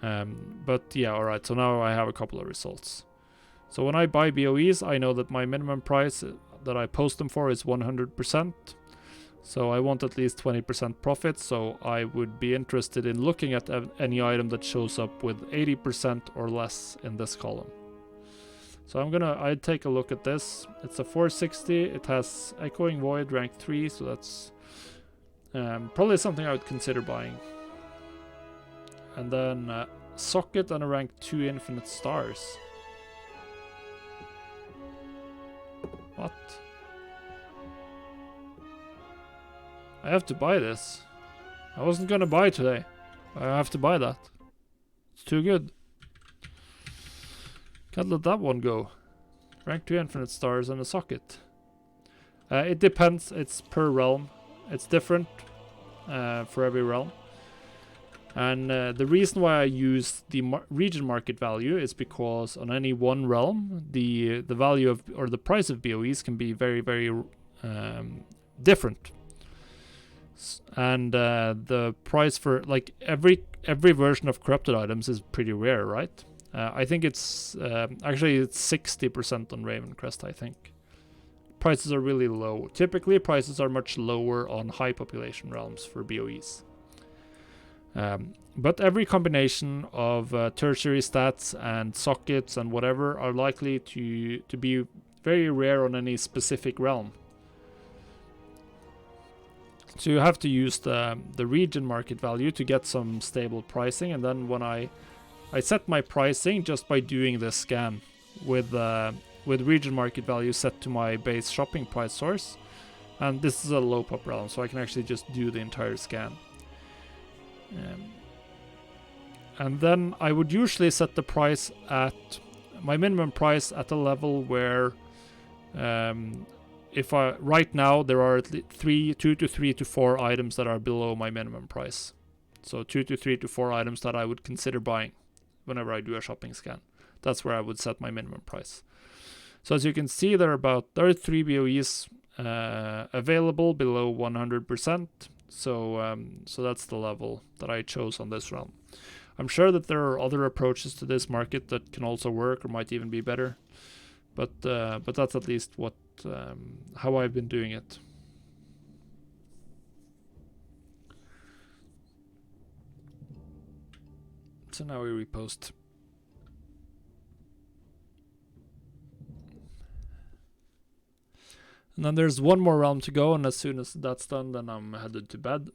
But yeah, alright, so now I have a couple of results. So when I buy BOEs, I know that my minimum price that I post them for is 100%. So I want at least 20% profit, so I would be interested in looking at any item that shows up with 80% or less in this column. So I'd take a look at this. It's a 460, it has Echoing Void rank 3, so that's probably something I would consider buying. And then Socket and a rank 2 Infinite Stars. What? I have to buy this. I wasn't gonna buy today. I have to buy that. It's too good. Can't let that one go. Rank 2 Infinite Stars and a Socket. It depends. It's per realm. It's different for every realm. And the reason why I use the region market value is because on any one realm, the value of, or the price of BOEs can be very, very different. And the price for, like, every version of corrupted items is pretty rare, right? I think it's actually it's 60% on Ravencrest, I think. Prices are really low. Typically, prices are much lower on high population realms for BOEs. But every combination of tertiary stats and sockets and whatever are likely to be very rare on any specific realm. So you have to use the region market value to get some stable pricing, and then when I set my pricing just by doing this scan with region market value set to my base shopping price source, and this is a low pop realm, so I can actually just do the entire scan. And then I would usually set the price at my minimum price at a level where right now there are at least 2 to 3 to 4 items that are below my minimum price. So 2 to 3 to 4 items that I would consider buying whenever I do a shopping scan. That's where I would set my minimum price. So as you can see, there are 3 BOEs available below 100%. So that's the level that I chose on this realm. I'm sure that there are other approaches to this market that can also work or might even be better, but that's at least what how I've been doing it. So now we repost. And then there's one more realm to go, and as soon as that's done, then I'm headed to bed.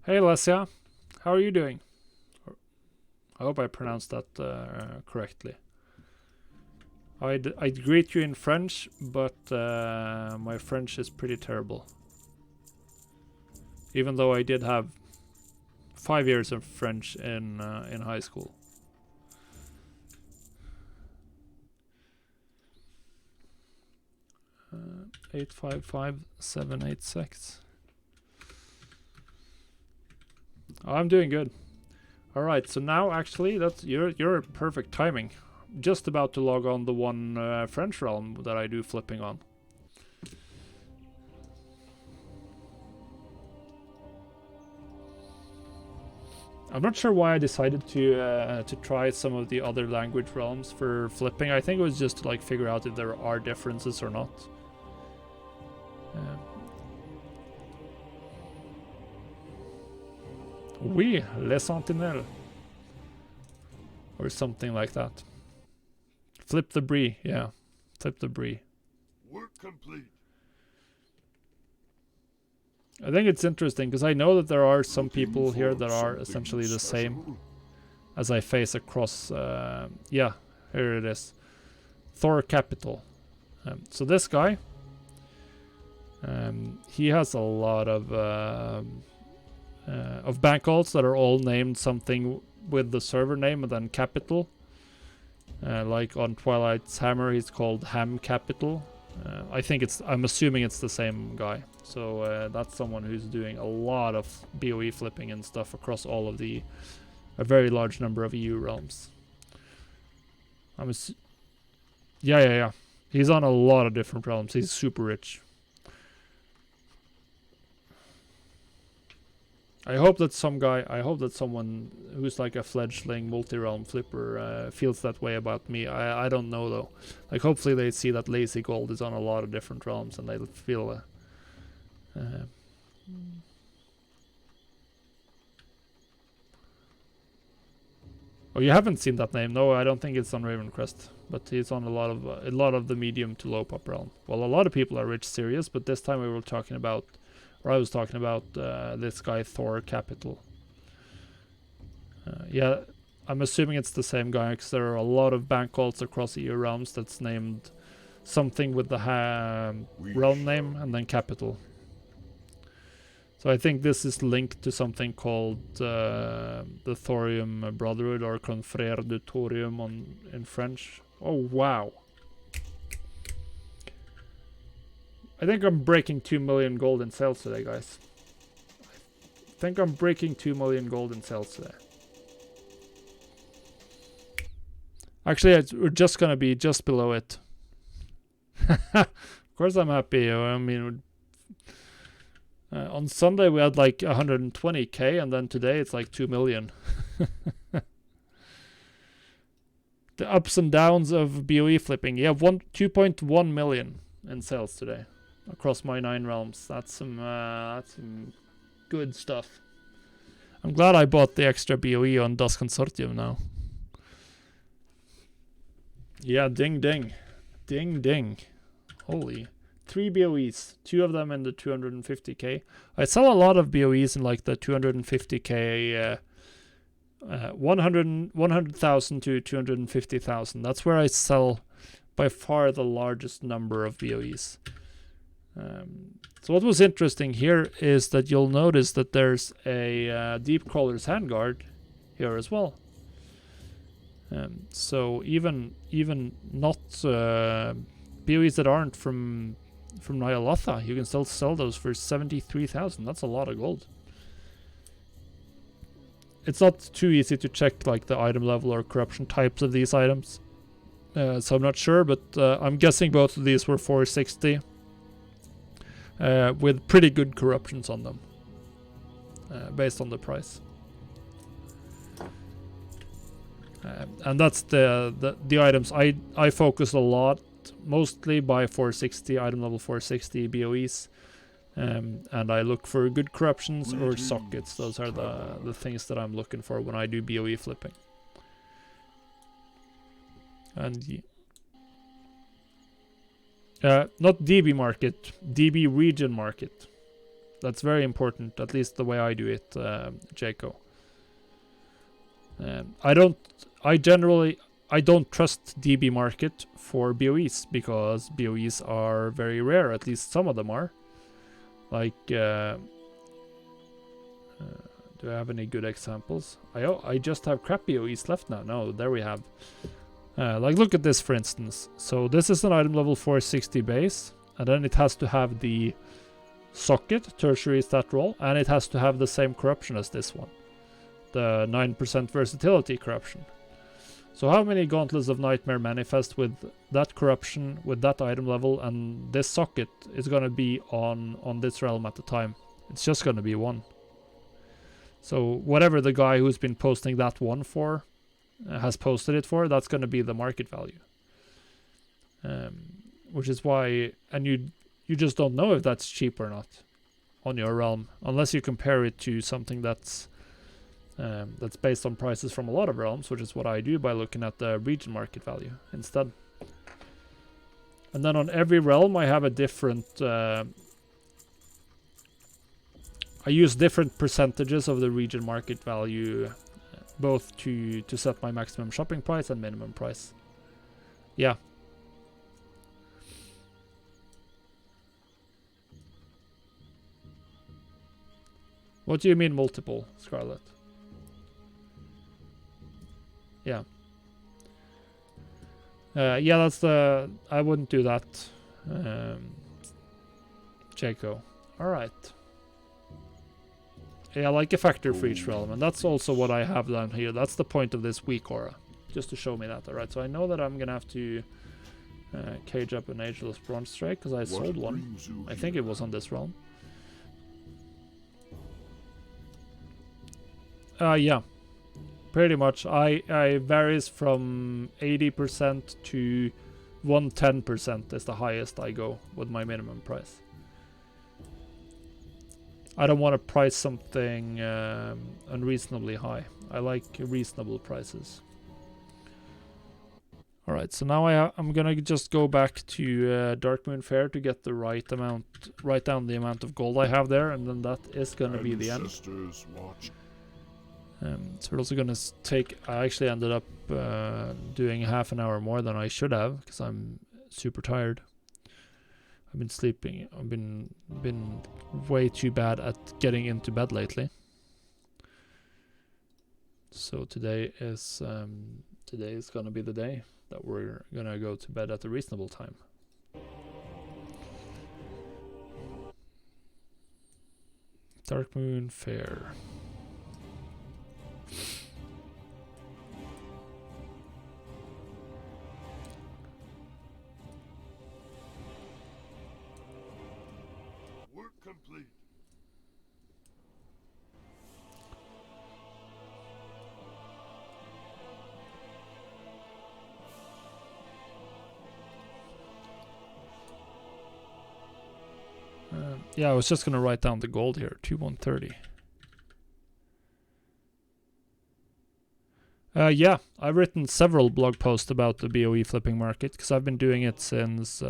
Hey Lesia, how are you doing? I hope I pronounced that correctly. I'd greet you in French, but my French is pretty terrible. Even though I did have 5 years of French in high school. Uh, 855-786. Oh, I'm doing good. All right, so now actually that's you're perfect timing. Just about to log on the one French realm that I do flipping on. I'm not sure why I decided to try some of the other language realms for flipping. I think it was just to like figure out if there are differences or not. Oui, les sentinelles. Or something like that. Flip the brie, yeah. Flip the brie. Work complete. I think it's interesting because I know that there are some people here that are essentially the same as I face across. Yeah, here it is. Thor Capital. So this guy, he has a lot of bank alts that are all named something with the server name and then capital. Like on Twilight's Hammer, he's called Ham Capital. I'm assuming it's the same guy. So that's someone who's doing a lot of BOE flipping and stuff across all of a very large number of EU realms. Yeah. He's on a lot of different realms. He's super rich. I hope that someone who's like a fledgling multi-realm flipper feels that way about me. I don't know though. Like hopefully they see that Lazy Gold is on a lot of different realms and they'll feel Oh, you haven't seen that name? No, I don't think it's on Ravencrest. but he's on a lot of the medium to low pop realm. Well, a lot of people are rich serious, but this time we were talking about, or I was talking about this guy Thor Capital. Yeah, I'm assuming it's the same guy because there are a lot of bank alts across EU realms that's named something with the realm name and then capital. So I think this is linked to something called the Thorium Brotherhood, or Confrère du Thorium in French. Oh wow. I think I'm breaking 2 million gold in sales today, guys. I think I'm breaking 2 million gold in sales today. Actually, we're just gonna be just below it. Of course I'm happy. I mean, on Sunday we had like 120k, and then today it's like 2 million. The ups and downs of BOE flipping. Yeah, 2.1 million in sales today across my 9 realms. That's some good stuff. I'm glad I bought the extra BOE on Das Consortium now. Yeah, ding ding. Ding ding. Holy. 3 BOEs, 2 of them in the 250k. I sell a lot of BOEs in like the 250k, 100,000 to 250,000. That's where I sell by far the largest number of BOEs. So what was interesting here is that you'll notice that there's a Deep Crawler's Handguard here as well. So even not BOEs that aren't from Nyalotha, you can still sell those for 73,000. That's a lot of gold. It's not too easy to check like the item level or corruption types of these items, so I'm not sure, but I'm guessing both of these were 460 with pretty good corruptions on them, based on the price. And that's the items I focus a lot, mostly by 460, item level 460 BOEs, and I look for good corruptions or sockets. Those are the things that I'm looking for when I do BOE flipping. And not DB market, DB region market. That's very important, at least the way I do it, Jaco. I don't trust DB market for BOEs because BOEs are very rare. At least some of them are. Like, do I have any good examples? I just have crap BOEs left now. No, there we have. Like, look at this, for instance. So this is an item level 460 base, and then it has to have the socket, tertiary stat roll, and it has to have the same corruption as this one. The 9% versatility corruption. So how many Gauntlets of Nightmare manifest with that corruption, with that item level, and this socket is going to be on this realm at the time? It's just going to be 1. So whatever the guy who's been posting that one for has posted it for, that's going to be the market value. Which is why, and you just don't know if that's cheap or not on your realm, unless you compare it to something that's based on prices from a lot of realms, which is what I do by looking at the region market value instead. And then on every realm I have a different, I use different percentages of the region market value, both to set my maximum shopping price and minimum price. Yeah. What do you mean multiple, Scarlet? Yeah. Yeah, that's the... I wouldn't do that. Jaco. Alright. Yeah, like a factor for each realm. And that's also what I have down here. That's the point of this week aura. Just to show me that. Alright, so I know that I'm gonna have to cage up an Ageless Bronze Strike, because I sold one. I think it was on this realm. Yeah. Pretty much. I varies from 80% to 110% is the highest I go with my minimum price. I don't want to price something unreasonably high. I like reasonable prices. All right, so now I'm gonna just go back to Darkmoon Fair to get the right amount, write down the amount of gold I have there, and then that is gonna be the end. Watch. So we're also gonna take. I actually ended up doing half an hour more than I should have because I'm super tired. I've been sleeping. I've been way too bad at getting into bed lately. So today is gonna be the day that we're gonna go to bed at a reasonable time. Darkmoon Fair. Work complete. Yeah, I was just gonna write down the gold here, 2130. Yeah, I've written several blog posts about the BOE flipping market because I've been doing it since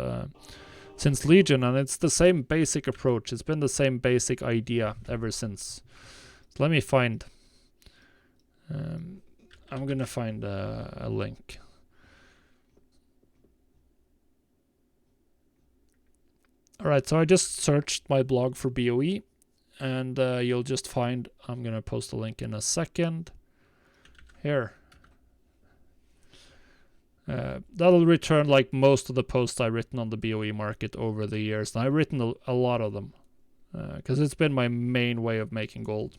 Legion, and it's the same basic approach. It's been the same basic idea ever since. So let me find. I'm gonna find a link. Alright, so I just searched my blog for BOE, and you'll just find, I'm gonna post a link in a second. Here. That'll return like most of the posts I've written on the BOE market over the years, and I've written a lot of them, because it's been my main way of making gold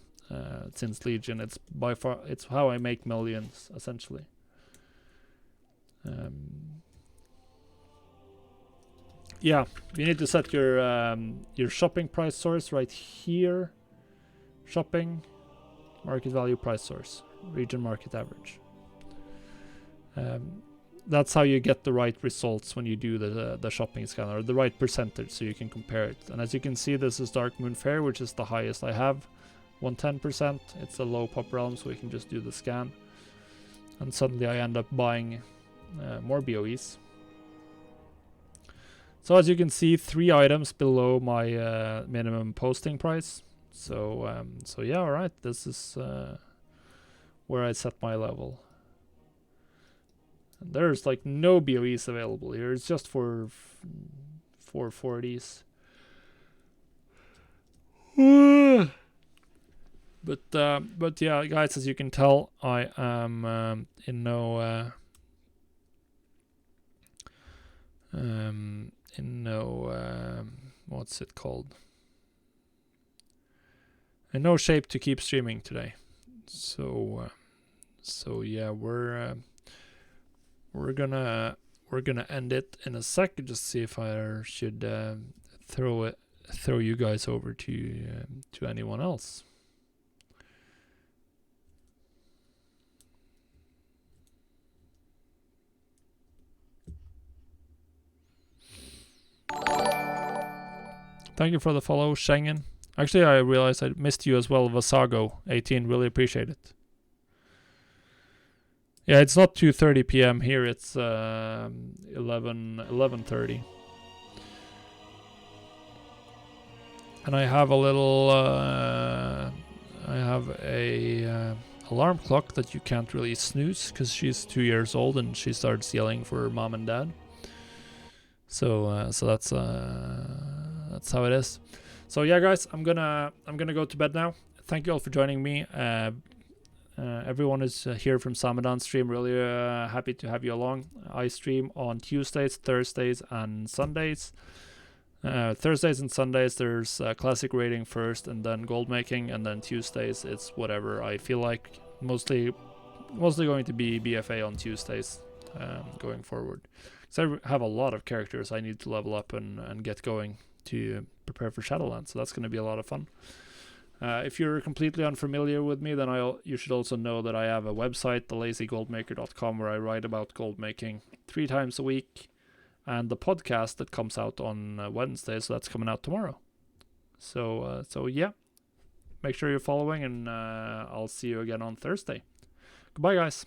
since Legion. It's by far, it's how I make millions, essentially. Yeah, you need to set your shopping price source right here. Shopping, market value price source, region market average. That's how you get the right results when you do the shopping scanner, or the right percentage, so you can compare it. And as you can see, this is Darkmoon Fair, which is the highest I have, 110%. It's a low pop realm, so we can just do the scan. And suddenly I end up buying more BOEs. So as you can see, 3 items below my minimum posting price. So yeah, all right. This is where I set my level. And there's like no BOEs available here. It's just for 440s. But yeah, guys, as you can tell, I am in no what's it called? In no shape to keep streaming today. So yeah, we're gonna end it in a sec. Just see if I should throw you guys over to anyone else. Thank you for the follow, Schengen. Actually, I realized I missed you as well, Vasago 18. Really appreciate it. Yeah, it's not 2:30 p.m. here. It's 11:30. And I have a little alarm clock that you can't really snooze because she's 2 years old and she starts yelling for her mom and dad. So that's how it is. So yeah, guys, I'm gonna go to bed now. Thank you all for joining me. Everyone is here from Samadan stream. Really happy to have you along. I stream on Tuesdays, Thursdays, and Sundays. Thursdays and Sundays there's classic rating first, and then gold making, and then Tuesdays it's whatever I feel like. Mostly going to be BfA on Tuesdays going forward. So I have a lot of characters I need to level up and get going to prepare for Shadowlands. So that's going to be a lot of fun. If you're completely unfamiliar with me, then you should also know that I have a website, thelazygoldmaker.com, where I write about gold making 3 times a week, and the podcast that comes out on Wednesday, so that's coming out tomorrow. So yeah, make sure you're following, and I'll see you again on Thursday. Goodbye, guys.